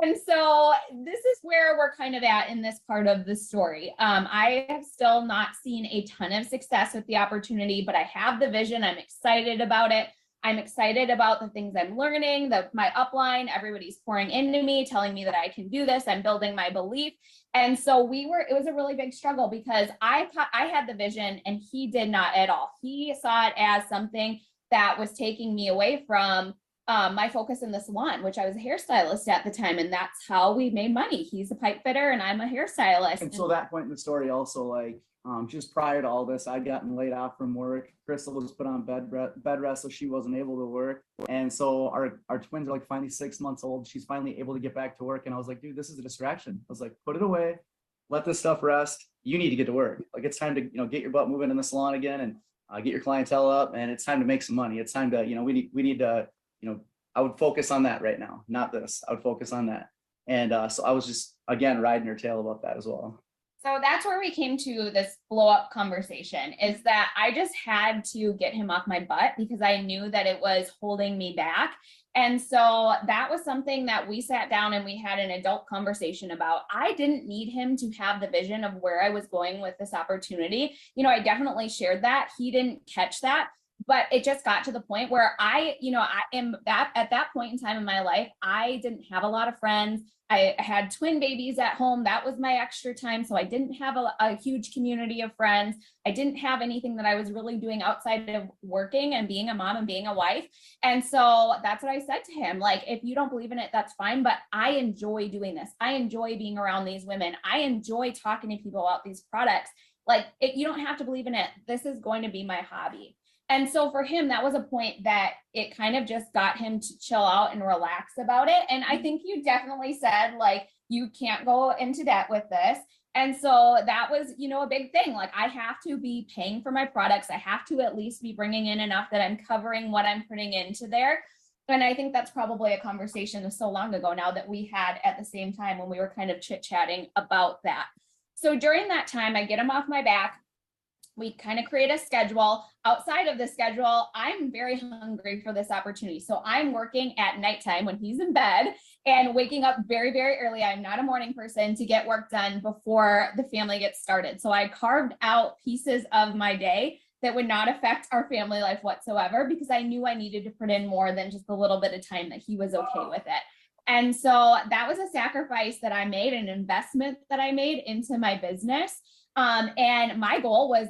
D: And so this is where we're kind of at in this part of the story. I have still not seen a ton of success with the opportunity, but I have the vision. I'm excited about it. I'm excited about the things I'm learning, my upline, everybody's pouring into me, telling me that I can do this. I'm building my belief. And so it was a really big struggle because I had the vision and he did not at all. He saw it as something that was taking me away from my focus in the salon, which I was a hairstylist at the time. And that's how we made money. He's a pipe fitter and I'm a hairstylist.
E: And so that point in the story also, like, just prior to all this, I'd gotten laid off from work. Krystal was put on bed rest, so she wasn't able to work. And so our twins are like finally 6 months old. She's finally able to get back to work. And I was like, dude, this is a distraction. I was like, put it away, let this stuff rest. You need to get to work. Like, it's time to, get your butt moving in the salon again and get your clientele up. And it's time to make some money. It's time to, we need to, I would focus on that right now, not this. I would focus on that. And so I was just, again, riding her tail about that as well.
D: So that's where we came to this blow up conversation, is that I just had to get him off my butt because I knew that it was holding me back. And so that was something that we sat down and we had an adult conversation about. I didn't need him to have the vision of where I was going with this opportunity. I definitely shared that. He didn't catch that. But it just got to the point where I am at that point in time in my life, I didn't have a lot of friends. I had twin babies at home. That was my extra time. So I didn't have a huge community of friends. I didn't have anything that I was really doing outside of working and being a mom and being a wife. And so that's what I said to him. Like, if you don't believe in it, that's fine. But I enjoy doing this. I enjoy being around these women. I enjoy talking to people about these products. Like, you don't have to believe in it. This is going to be my hobby. And so for him, that was a point that it kind of just got him to chill out and relax about it. And I think you definitely said, like, you can't go into debt with this. And so that was, a big thing. Like, I have to be paying for my products. I have to at least be bringing in enough that I'm covering what I'm putting into there. And I think that's probably a conversation so long ago now that we had at the same time when we were kind of chit-chatting about that. So during that time, I get him off my back. We kind of create a schedule. Outside of the schedule, I'm very hungry for this opportunity. So I'm working at nighttime when he's in bed and waking up very, very early. I'm not a morning person to get work done before the family gets started. So I carved out pieces of my day that would not affect our family life whatsoever, because I knew I needed to put in more than just a little bit of time that he was okay with it. And so that was a sacrifice that I made, an investment that I made into my business. And my goal was,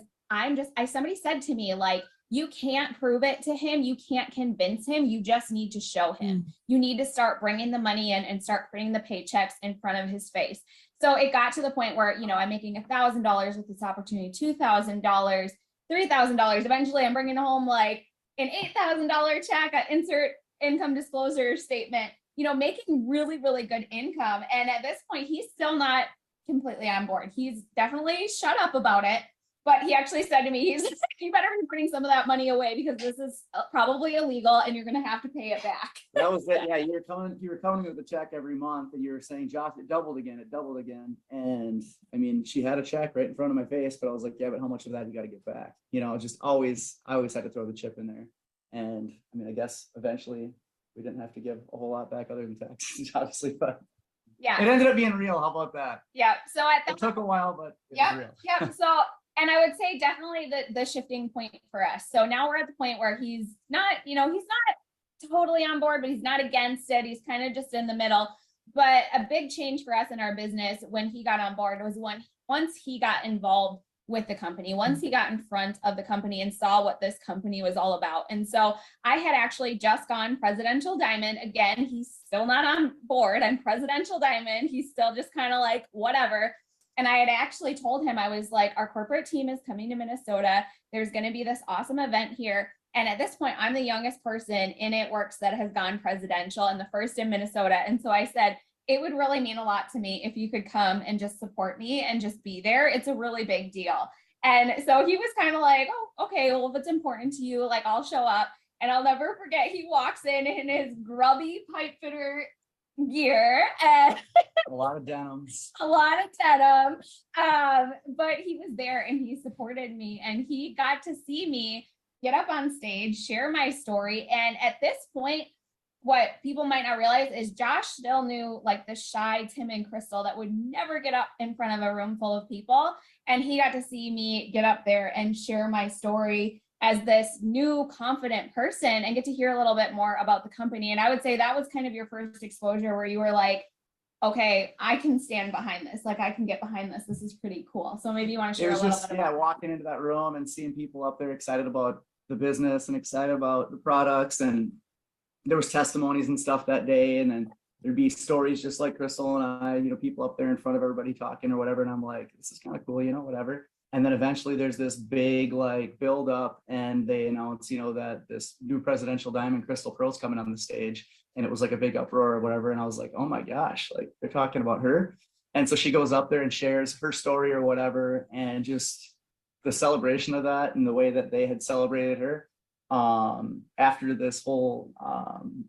D: somebody said to me, like, you can't prove it to him. You can't convince him. You just need to show him. You need to start bringing the money in and start putting the paychecks in front of his face. So it got to the point where, I'm making $1,000 with this opportunity, $2,000, $3,000. Eventually I'm bringing home like an $8,000 check, I insert income disclosure statement, making really, really good income. And at this point, he's still not completely on board. He's definitely shut up about it. But he actually said to me, he's like, you better be putting some of that money away because this is probably illegal and you're going to have to pay it back.
E: That was it. Yeah, you were coming with a check every month and you were saying, Josh, it doubled again. And I mean, she had a check right in front of my face, but I was like, yeah, but how much of that you got to get back? Just I always had to throw the chip in there. And I mean, I guess eventually we didn't have to give a whole lot back other than taxes, obviously, but
D: yeah,
E: it ended up being real. How about that?
D: Yeah. So
E: it took a while, but it was real.
D: Yeah. So, and I would say definitely the shifting point for us. So now we're at the point where he's not, he's not totally on board, but he's not against it. He's kind of just in the middle. But a big change for us in our business when he got on board was once he got involved with the company, once he got in front of the company and saw what this company was all about. And so I had actually just gone Presidential Diamond. Again, he's still not on board. I'm Presidential Diamond. He's still just kind of like, whatever. And I had actually told him, I was like, our corporate team is coming to Minnesota. There's going to be this awesome event here. And at this point, I'm the youngest person in It Works that has gone presidential and the first in Minnesota. And so I said, it would really mean a lot to me if you could come and just support me and just be there. It's a really big deal. And so he was kind of like, oh, okay, well, if it's important to you, like, I'll show up. And I'll never forget, he walks in his grubby pipe fitter gear and
E: A lot of denims.
D: a lot of denim. But he was there and he supported me and he got to see me get up on stage, share my story. And at this point, what people might not realize is Josh still knew like the shy Tim and Krystal that would never get up in front of a room full of people. And he got to see me get up there and share my story as this new confident person and get to hear a little bit more about the company. And I would say that was kind of your first exposure where you were like, okay, I can stand behind this. Like I can get behind this. This is pretty cool. So maybe you want to
E: It
D: share a
E: was
D: little
E: just,
D: bit
E: yeah,
D: about
E: walking into that room and seeing people up there excited about the business and excited about the products. And there was testimonies and stuff that day. And then there'd be stories just like Krystal and I, you know, people up there in front of everybody talking or whatever. And I'm like, this is kind of cool, you know, whatever. And then eventually there's this big like build up and they announce, you know, that this new presidential diamond Krystal Pearl's coming on the stage. And it was like a big uproar or whatever. And I was like, oh my gosh, like they're talking about her. And so she goes up there and shares her story or whatever. And just the celebration of that and the way that they had celebrated her. After this whole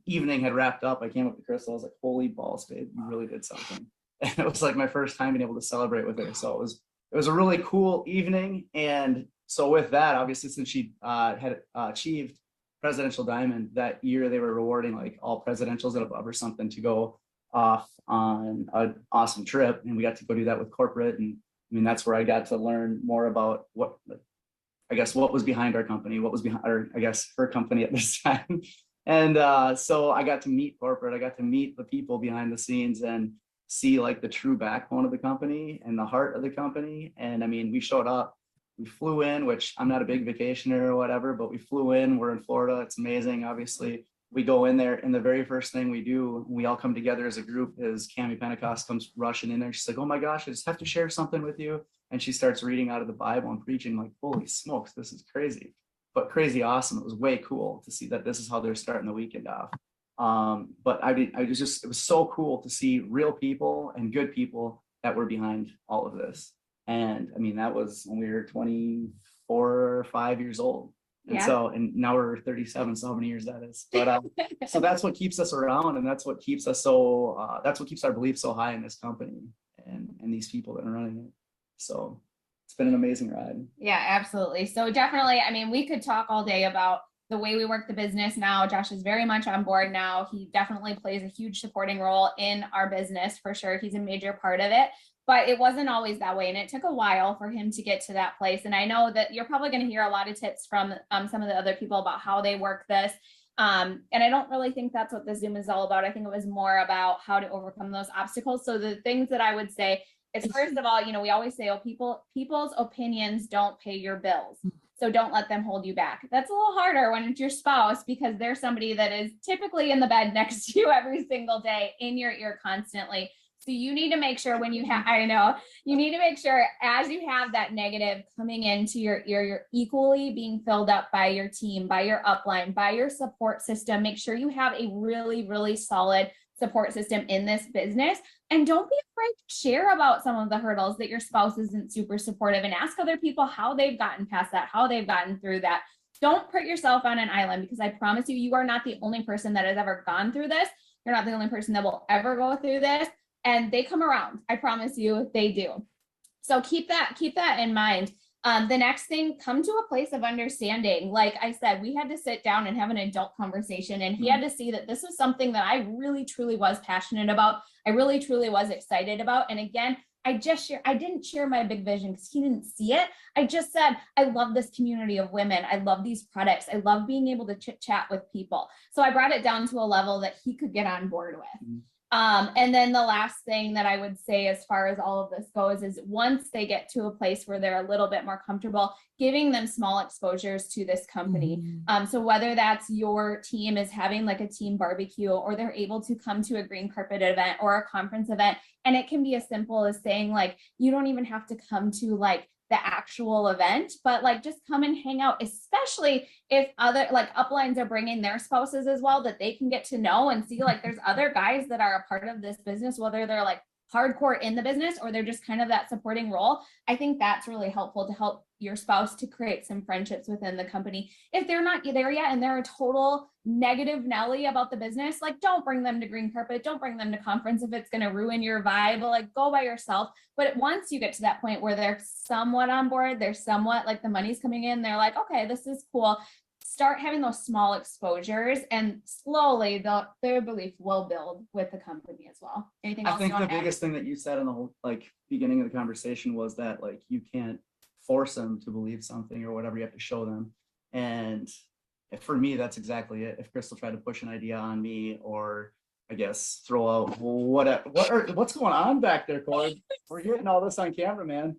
E: evening had wrapped up, I came up to Krystal. I was like, holy balls, babe, you really did something. And it was like my first time being able to celebrate with her. So it was a really cool evening. And so with that, obviously, since she had achieved presidential diamond that year, they were rewarding like all presidentials and above or something to go off on an awesome trip. And we got to go do that with corporate. And I mean, that's where I got to learn more about what, I guess, what was behind our company, what was behind, or I guess her company at this time. And so I got to meet corporate, I got to meet the people behind the scenes and see like the true backbone of the company and the heart of the company. And I mean, we showed up, we flew in, which I'm not a big vacationer or whatever, but we flew in, we're in Florida. It's amazing. Obviously we go in there and the very first thing we do, we all come together as a group is Cami Pentecost comes rushing in there. She's like, oh my gosh, I just have to share something with you. And she starts reading out of the Bible and preaching like, holy smokes, this is crazy, but crazy awesome. It was way cool to see that this is how they're starting the weekend off. But it was so cool to see real people and good people that were behind all of this. And I mean, that was when we were 24 or 5 years old. And
D: Yeah.
E: so, and now we're 37, so how many years that is. But so that's what keeps us around. And that's what keeps us so, that's what keeps our belief so high in this company and these people that are running it. So it's been an amazing ride.
D: Yeah, absolutely. So definitely, I mean, we could talk all day about the way we work the business now. Josh is very much on board now. He definitely plays a huge supporting role in our business for sure. He's a major part of it, but it wasn't always that way. And it took a while for him to get to that place. And I know that you're probably going to hear a lot of tips from some of the other people about how they work this. And I don't really think that's what the Zoom is all about. I think it was more about how to overcome those obstacles. So the things that I would say is, first of all, you know, we always say, oh, people's opinions don't pay your bills. So don't let them hold you back. That's a little harder when it's your spouse because they're somebody that is typically in the bed next to you every single day in your ear constantly. So you need to make sure when you have, I know, you need to make sure as you have that negative coming into your ear, you're equally being filled up by your team, by your upline, by your support system. Make sure you have a really, really solid support system in this business. And don't be afraid to share about some of the hurdles that your spouse isn't super supportive, and ask other people how they've gotten past that, how they've gotten through that. Don't put yourself on an island, because I promise you, you are not the only person that has ever gone through this. You're not the only person that will ever go through this. And they come around. I promise you they do. So keep that in mind. The next thing, come to a place of understanding. Like I said, we had to sit down and have an adult conversation, and he had to see that this was something that I really, truly was passionate about. I really, truly was excited about. And again, I didn't share my big vision because he didn't see it. I just said, I love this community of women. I love these products. I love being able to chit chat with people. So I brought it down to a level that he could get on board with. And then the last thing that I would say as far as all of this goes is, once they get to a place where they're a little bit more comfortable, giving them small exposures to this company. So whether that's your team is having like a team barbecue, or they're able to come to a green carpet event or a conference event. And it can be as simple as saying, like, you don't even have to come to like the actual event, but like just come and hang out, especially if other like uplines are bringing their spouses as well, that they can get to know and see like there's other guys that are a part of this business, whether they're like hardcore in the business, or they're just kind of that supporting role. I think that's really helpful to help your spouse to create some friendships within the company. If they're not there yet and they're a total negative Nelly about the business, like don't bring them to green carpet, don't bring them to conference if it's going to ruin your vibe, like go by yourself. But once you get to that point where they're somewhat on board, they're somewhat like the money's coming in, they're like, okay, this is cool. Start having those small exposures, and slowly their belief will build with the company as well. Anything else?
E: I think the biggest thing that you said in the whole like beginning of the conversation was that like you can't force them to believe something or whatever, you have to show them. And for me, that's exactly it. If Krystal tried to push an idea on me, or I guess throw out what's going on back there, Corey? We're getting all this on camera, man.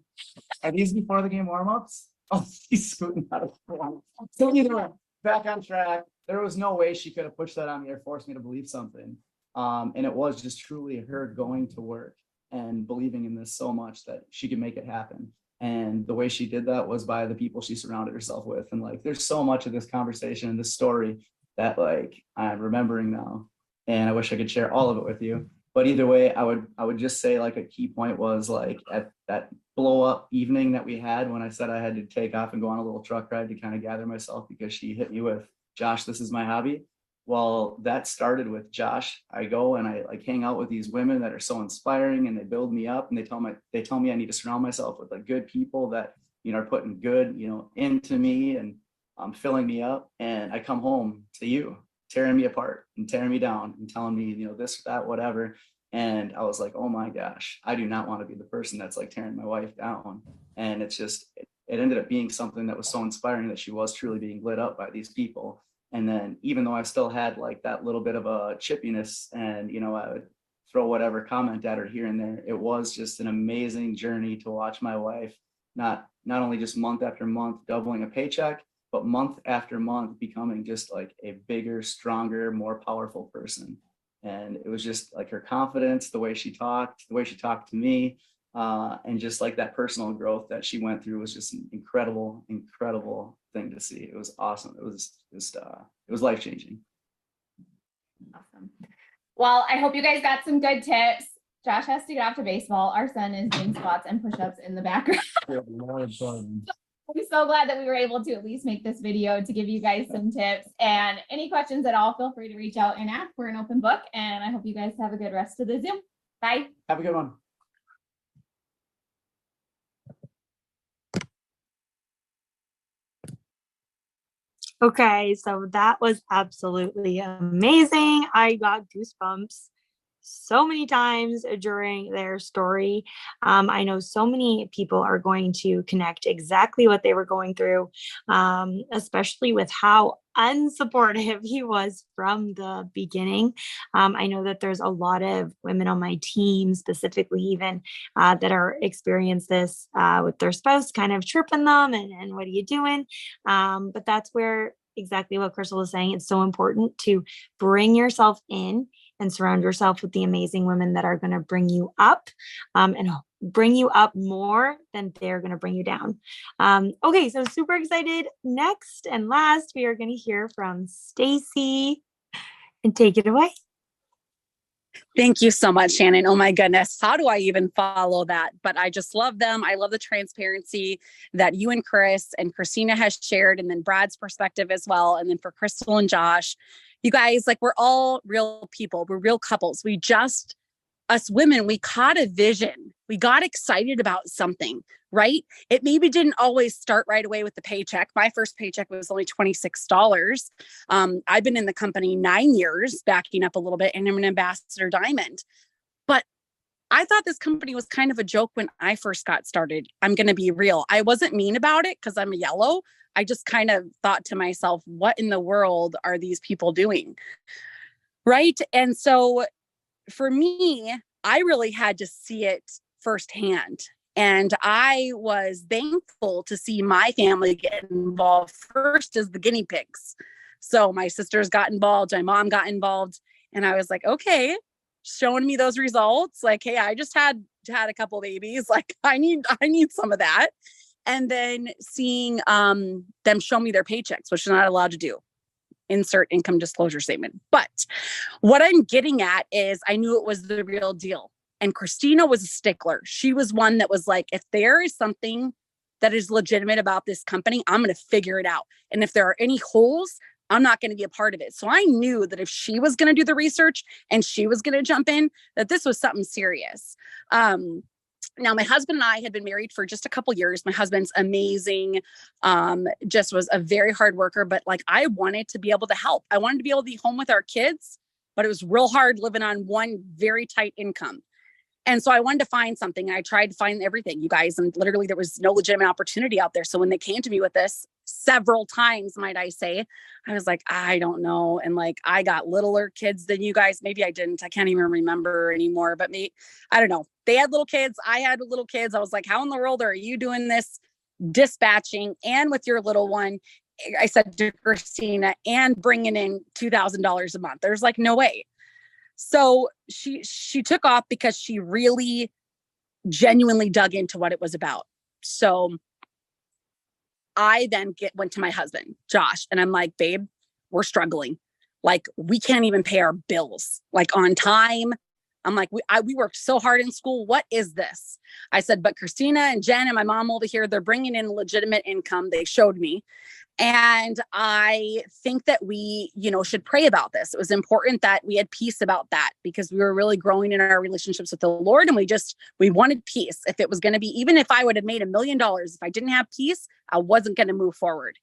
E: Are these before the game warm-ups? Oh, he's scooting out of the front. So either way, back on track. There was no way she could have pushed that on me or forced me to believe something. And it was just truly her going to work and believing in this so much that she could make it happen. And the way she did that was by the people she surrounded herself with. And like, there's so much of this conversation and this story that like I'm remembering now, and I wish I could share all of it with you. But either way, I would just say like a key point was like at that blow up evening that we had when I said I had to take off and go on a little truck ride to kind of gather myself because she hit me with, Josh, this is my hobby. Well, that started with Josh. I go and I like hang out with these women that are so inspiring, and they build me up, and they tell me I need to surround myself with like good people that, you know, are putting good, you know, into me and filling me up. And I come home to you tearing me apart and tearing me down and telling me, you know, this, that, whatever. And I was like, oh my gosh, I do not want to be the person that's like tearing my wife down. And it's just, it ended up being something that was so inspiring that she was truly being lit up by these people. And then even though I still had like that little bit of a chippiness and, you know, I would throw whatever comment at her here and there, it was just an amazing journey to watch my wife, not only just month after month doubling a paycheck, but month after month becoming just like a bigger, stronger, more powerful person. And it was just like her confidence, the way she talked to me, and just like that personal growth that she went through was just an incredible, incredible thing to see. It was awesome. It was just, it was life-changing.
D: Awesome. Well, I hope you guys got some good tips. Josh has to get off to baseball. Our son is doing squats and push-ups in the background. I'm so glad that we were able to at least make this video to give you guys some tips. And any questions at all, feel free to reach out and ask. We're an open book, and I hope you guys have a good rest of the Zoom. Bye.
E: Have a good one.
A: Okay, so that was absolutely amazing. I got goosebumps so many times during their story. I know so many people are going to connect exactly what they were going through, especially with how unsupportive he was from the beginning. I know that there's a lot of women on my team, specifically even that are experience this with their spouse kind of tripping them and what are you doing? But that's where exactly what Krystal was saying. It's so important to bring yourself in and surround yourself with the amazing women that are going to bring you up and bring you up more than they're going to bring you down. Okay, so super excited. Next and last, we are going to hear from Stacey, and take it away.
F: Thank you so much, Shannon. Oh my goodness. How do I even follow that? But I just love them. I love the transparency that you and Chris and Kristina has shared, and then Brad's perspective as well. And then for Krystal and Josh, you guys, like, we're all real people. We're real couples. Us women, we caught a vision. We got excited about something, right? It maybe didn't always start right away with the paycheck. My first paycheck was only $26. I've been in the company 9 years, backing up a little bit, and I'm an ambassador diamond. But I thought this company was kind of a joke when I first got started. I'm going to be real. I wasn't mean about it because I'm a yellow. I just kind of thought to myself, what in the world are these people doing? Right. And so for me, I really had to see it firsthand. And I was thankful to see my family get involved first as the guinea pigs. So my sisters got involved, my mom got involved, and I was like, okay, showing me those results. Like, hey, I just had a couple babies. Like, I need some of that. And then seeing them show me their paychecks, which they're not allowed to do. Insert income disclosure statement. But what I'm getting at is I knew it was the real deal. And Kristina was a stickler. She was one that was like, if there is something that is legitimate about this company, I'm going to figure it out. And if there are any holes, I'm not going to be a part of it. So I knew that if she was going to do the research and she was going to jump in, that this was something serious. Now, my husband and I had been married for just a couple years. My husband's amazing, just was a very hard worker, but like I wanted to be able to help. I wanted to be able to be home with our kids, but it was real hard living on one very tight income. And so I wanted to find something. I tried to find everything, you guys, and literally there was no legitimate opportunity out there. So when they came to me with this several times, might I say, I was like, I don't know. And like, I got littler kids than you guys. Maybe I didn't. I can't even remember anymore, but I don't know. They had little kids. I had little kids. I was like, how in the world are you doing this dispatching and with your little one? I said to Kristina, and bringing in $2,000 a month. There's like, no way. So she took off because she really genuinely dug into what it was about. So I then went to my husband, Josh, and I'm like, babe, we're struggling. Like, we can't even pay our bills like on time. I'm like, we worked so hard in school. What is this? I said, but Kristina and Jen and my mom over here, they're bringing in legitimate income. They showed me. And I think that we, should pray about this. It was important that we had peace about that because we were really growing in our relationships with the Lord. And we wanted peace. If it was going to be, even if I would have made $1 million, if I didn't have peace, I wasn't going to move forward.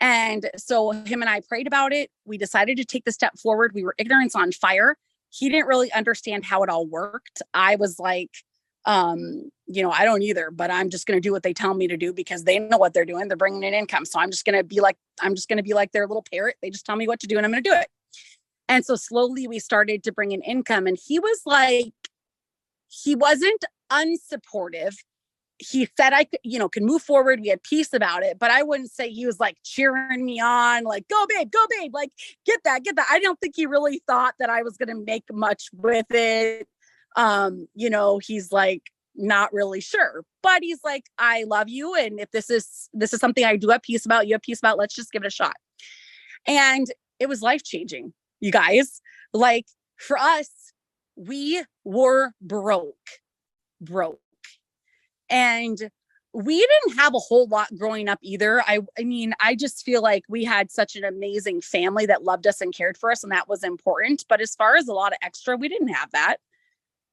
F: And so him and I prayed about it. We decided to take the step forward. We were ignorance on fire. He didn't really understand how it all worked. I was like, I don't either, but I'm just going to do what they tell me to do because they know what they're doing. They're bringing in income. So I'm just going to be like their little parrot. They just tell me what to do and I'm going to do it. And so slowly we started to bring in income, and he was like, he wasn't unsupportive. He said I could, can move forward. We had peace about it, but I wouldn't say he was like cheering me on, like, go babe, like, get that. I don't think he really thought that I was going to make much with it. He's like, not really sure, but he's like, I love you. And if this is something I do have peace about, you have peace about, let's just give it a shot. And it was life-changing, you guys. Like, for us, we were broke. And we didn't have a whole lot growing up either. I mean, I just feel like we had such an amazing family that loved us and cared for us, and that was important. But as far as a lot of extra, we didn't have that.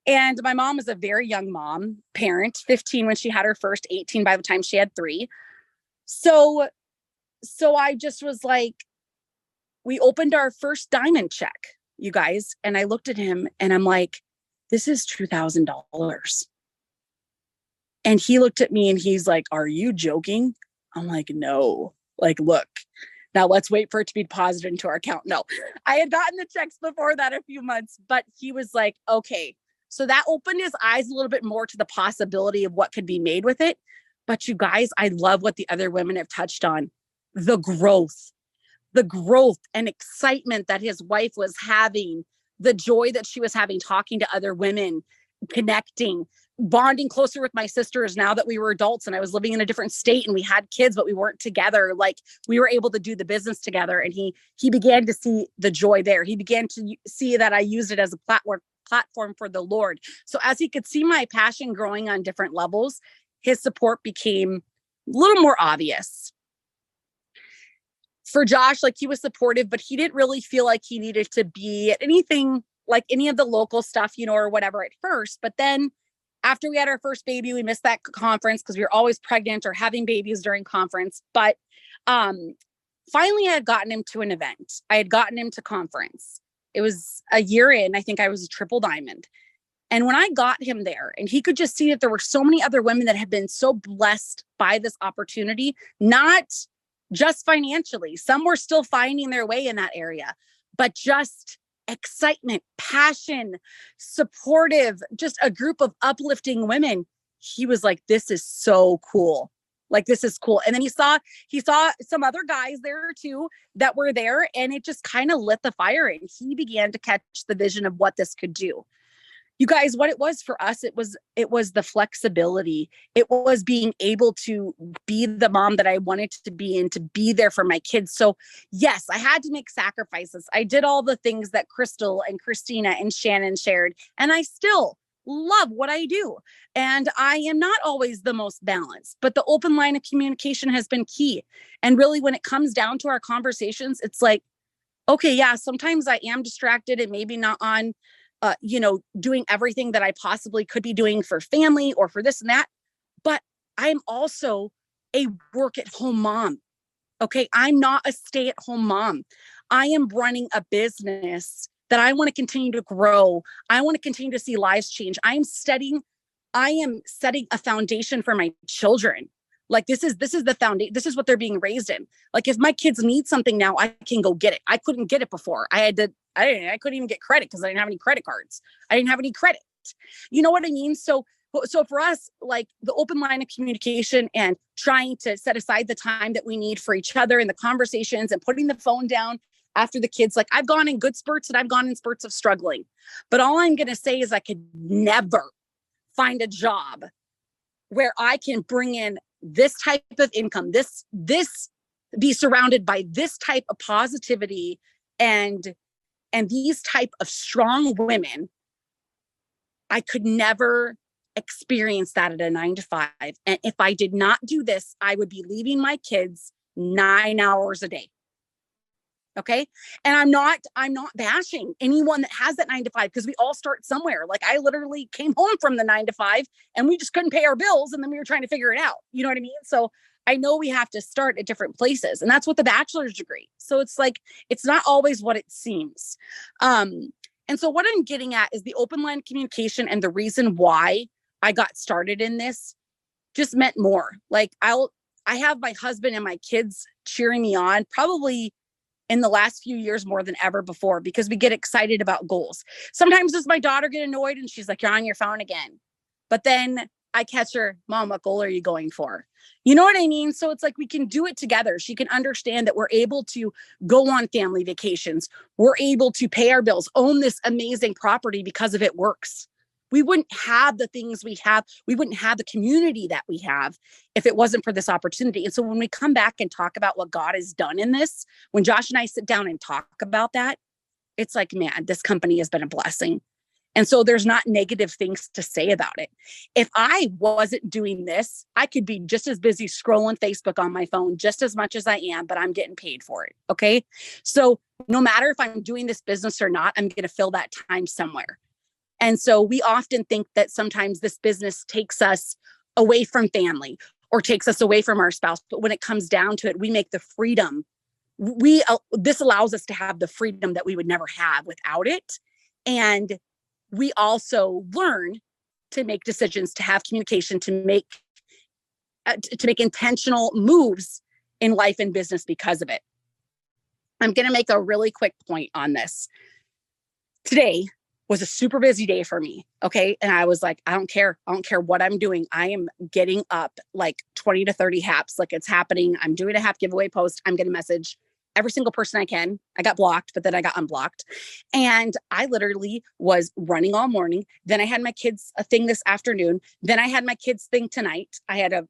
F: And my mom was a very young parent, 15 when she had her first, 18 by the time she had 3. So I just was like, we opened our first diamond check, you guys. And I looked at him and I'm like, this is $2,000. And he looked at me and he's like, are you joking? I'm like, no, like, look, now let's wait for it to be deposited into our account. No, I had gotten the checks before that a few months, but he was like, okay. So that opened his eyes a little bit more to the possibility of what could be made with it. But you guys, I love what the other women have touched on. The growth and excitement that his wife was having, the joy that she was having, talking to other women, connecting, bonding closer with my sisters now that we were adults and I was living in a different state and we had kids, but we weren't together. Like, we were able to do the business together. And he began to see the joy there. He began to see that I used it as a platform for the Lord. So as he could see my passion growing on different levels, his support became a little more obvious. For Josh, like, he was supportive, but he didn't really feel like he needed to be at anything like any of the local stuff, or whatever at first. But then after we had our first baby, we missed that conference because we were always pregnant or having babies during conference. But finally, I had gotten him to an event. I had gotten him to conference. It was a year in. I think I was a triple diamond. And when I got him there, and he could just see that there were so many other women that had been so blessed by this opportunity, not just financially. Some were still finding their way in that area, but just excitement, passion, supportive, just a group of uplifting women. He was like, this is so cool. Like, this is cool. And then he saw some other guys there too that were there, and it just kind of lit the fire, and he began to catch the vision of what this could do. You guys, what it was for us, it was the flexibility. It was being able to be the mom that I wanted to be and to be there for my kids. So yes, I had to make sacrifices. I did all the things that Krystal and Kristina and Shannon shared, and I still love what I do. And I am not always the most balanced, but the open line of communication has been key. And really, when it comes down to our conversations, it's like, okay, yeah, sometimes I am distracted and maybe not on, doing everything that I possibly could be doing for family or for this and that. But I'm also a work at home mom. Okay. I'm not a stay at home mom. I am running a business that I want to continue to grow. I want to continue to see lives change. I am setting a foundation for my children. Like this is the foundation. This is what they're being raised in. Like if my kids need something now, I can go get it. I couldn't get it before. I couldn't even get credit because I didn't have any credit cards. I didn't have any credit. You know what I mean? So for us, like the open line of communication and trying to set aside the time that we need for each other and the conversations and putting the phone down after the kids, like I've gone in good spurts and I've gone in spurts of struggling. But all I'm going to say is I could never find a job where I can bring in this type of income, this be surrounded by this type of positivity and these type of strong women. I could never experience that at a 9-to-5. And if I did not do this, I would be leaving my kids 9 hours a day. Okay. And I'm not bashing anyone that has that 9-to-5 because we all start somewhere. Like I literally came home from the 9-to-5 and we just couldn't pay our bills. And then we were trying to figure it out. You know what I mean? So I know we have to start at different places, and that's what the bachelor's degree. So it's like, it's not always what it seems. And so what I'm getting at is the open line communication and the reason why I got started in this just meant more. Like I have my husband and my kids cheering me on probably in the last few years more than ever before, because we get excited about goals. Sometimes does my daughter get annoyed and she's like, you're on your phone again. But then I catch her, Mom, what goal are you going for? You know what I mean? So it's like, we can do it together. She can understand that we're able to go on family vacations. We're able to pay our bills, own this amazing property because of it works. We wouldn't have the things we have. We wouldn't have the community that we have if it wasn't for this opportunity. And so when we come back and talk about what God has done in this, when Josh and I sit down and talk about that, it's like, man, this company has been a blessing. And so there's not negative things to say about it. If I wasn't doing this, I could be just as busy scrolling Facebook on my phone just as much as I am, but I'm getting paid for it. Okay. So no matter if I'm doing this business or not, I'm going to fill that time somewhere. And so we often think that sometimes this business takes us away from family or takes us away from our spouse. But when it comes down to it, we make the freedom. This allows us to have the freedom that we would never have without it. And we also learn to make decisions, to have communication, to make intentional moves in life and business because of it. I'm going to make a really quick point on this. Today was a super busy day for me. Okay. And I was like, I don't care what I'm doing. I am getting up like 20 to 30 haps. Like it's happening. I'm doing a hap giveaway post. I'm going to message every single person I can. I got blocked, but then I got unblocked. And I literally was running all morning. Then I had my kids a thing this afternoon. Then I had my kids thing tonight. I had a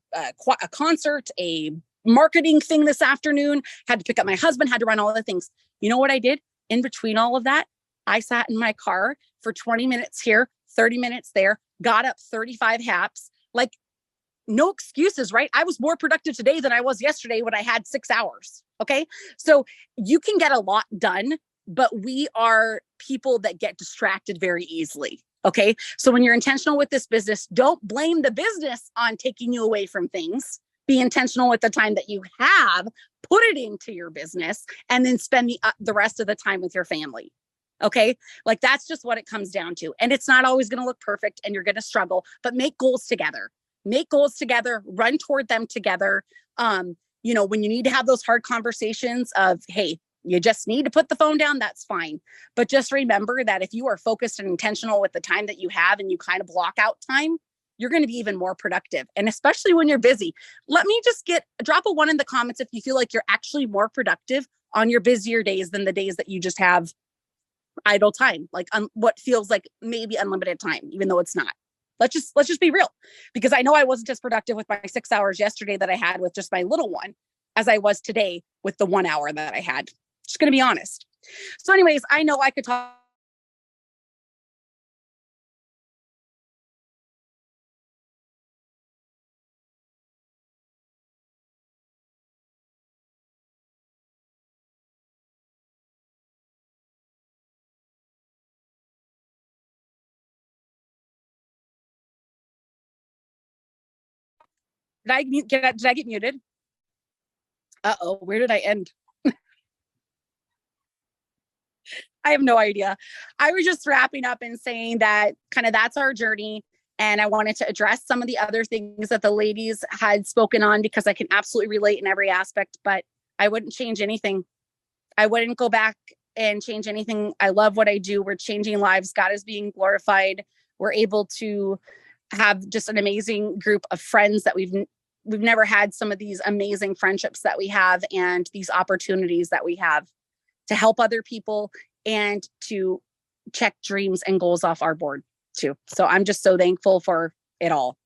F: concert, a marketing thing this afternoon, had to pick up my husband, had to run all the things. You know what I did in between all of that? I sat in my car for 20 minutes here, 30 minutes there, got up 35 haps, like no excuses, right? I was more productive today than I was yesterday when I had 6 hours. Okay. So you can get a lot done, but we are people that get distracted very easily. Okay. So when you're intentional with this business, don't blame the business on taking you away from things. Be intentional with the time that you have, put it into your business, and then spend the rest of the time with your family. Okay. Like that's just what it comes down to. And it's not always going to look perfect and you're going to struggle, but make goals together, run toward them together. When you need to have those hard conversations of, hey, you just need to put the phone down, that's fine. But just remember that if you are focused and intentional with the time that you have and you kind of block out time, you're going to be even more productive. And especially when you're busy, let me just drop a 1 in the comments if you feel like you're actually more productive on your busier days than the days that you just have idle time, like what feels like maybe unlimited time, even though it's not. Let's just be real, because I know I wasn't as productive with my 6 hours yesterday that I had with just my little one as I was today with the 1 hour that I had. Just going to be honest. So anyways, I know I could talk Did I get muted? Uh-oh, where did I end? I have no idea. I was just wrapping up and saying that kind of that's our journey. And I wanted to address some of the other things that the ladies had spoken on because I can absolutely relate in every aspect, but I wouldn't change anything. I wouldn't go back and change anything. I love what I do. We're changing lives. God is being glorified. We're able to have just an amazing group of friends that we've never had some of these amazing friendships that we have and these opportunities that we have to help other people and to check dreams and goals off our board too. So I'm just so thankful for it all.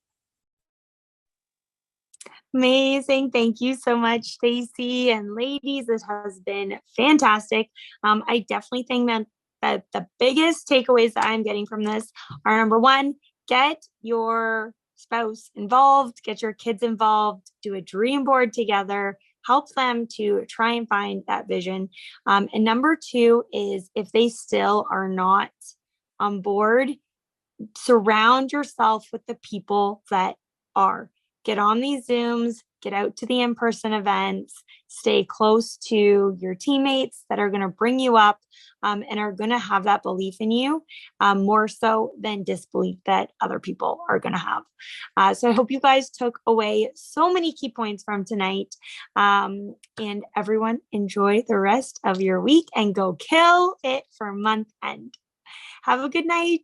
A: Amazing. Thank you so much, Stacey and ladies. This has been fantastic. I definitely think that the biggest takeaways that I'm getting from this are, number one, get your spouse involved, get your kids involved, do a dream board together, help them to try and find that vision. And number two is, if they still are not on board, surround yourself with the people that are. Get on these Zooms, get out to the in-person events, stay close to your teammates that are going to bring you up and are going to have that belief in you more so than disbelief that other people are going to have. So I hope you guys took away so many key points from tonight, and everyone enjoy the rest of your week and go kill it for month end. Have a good night.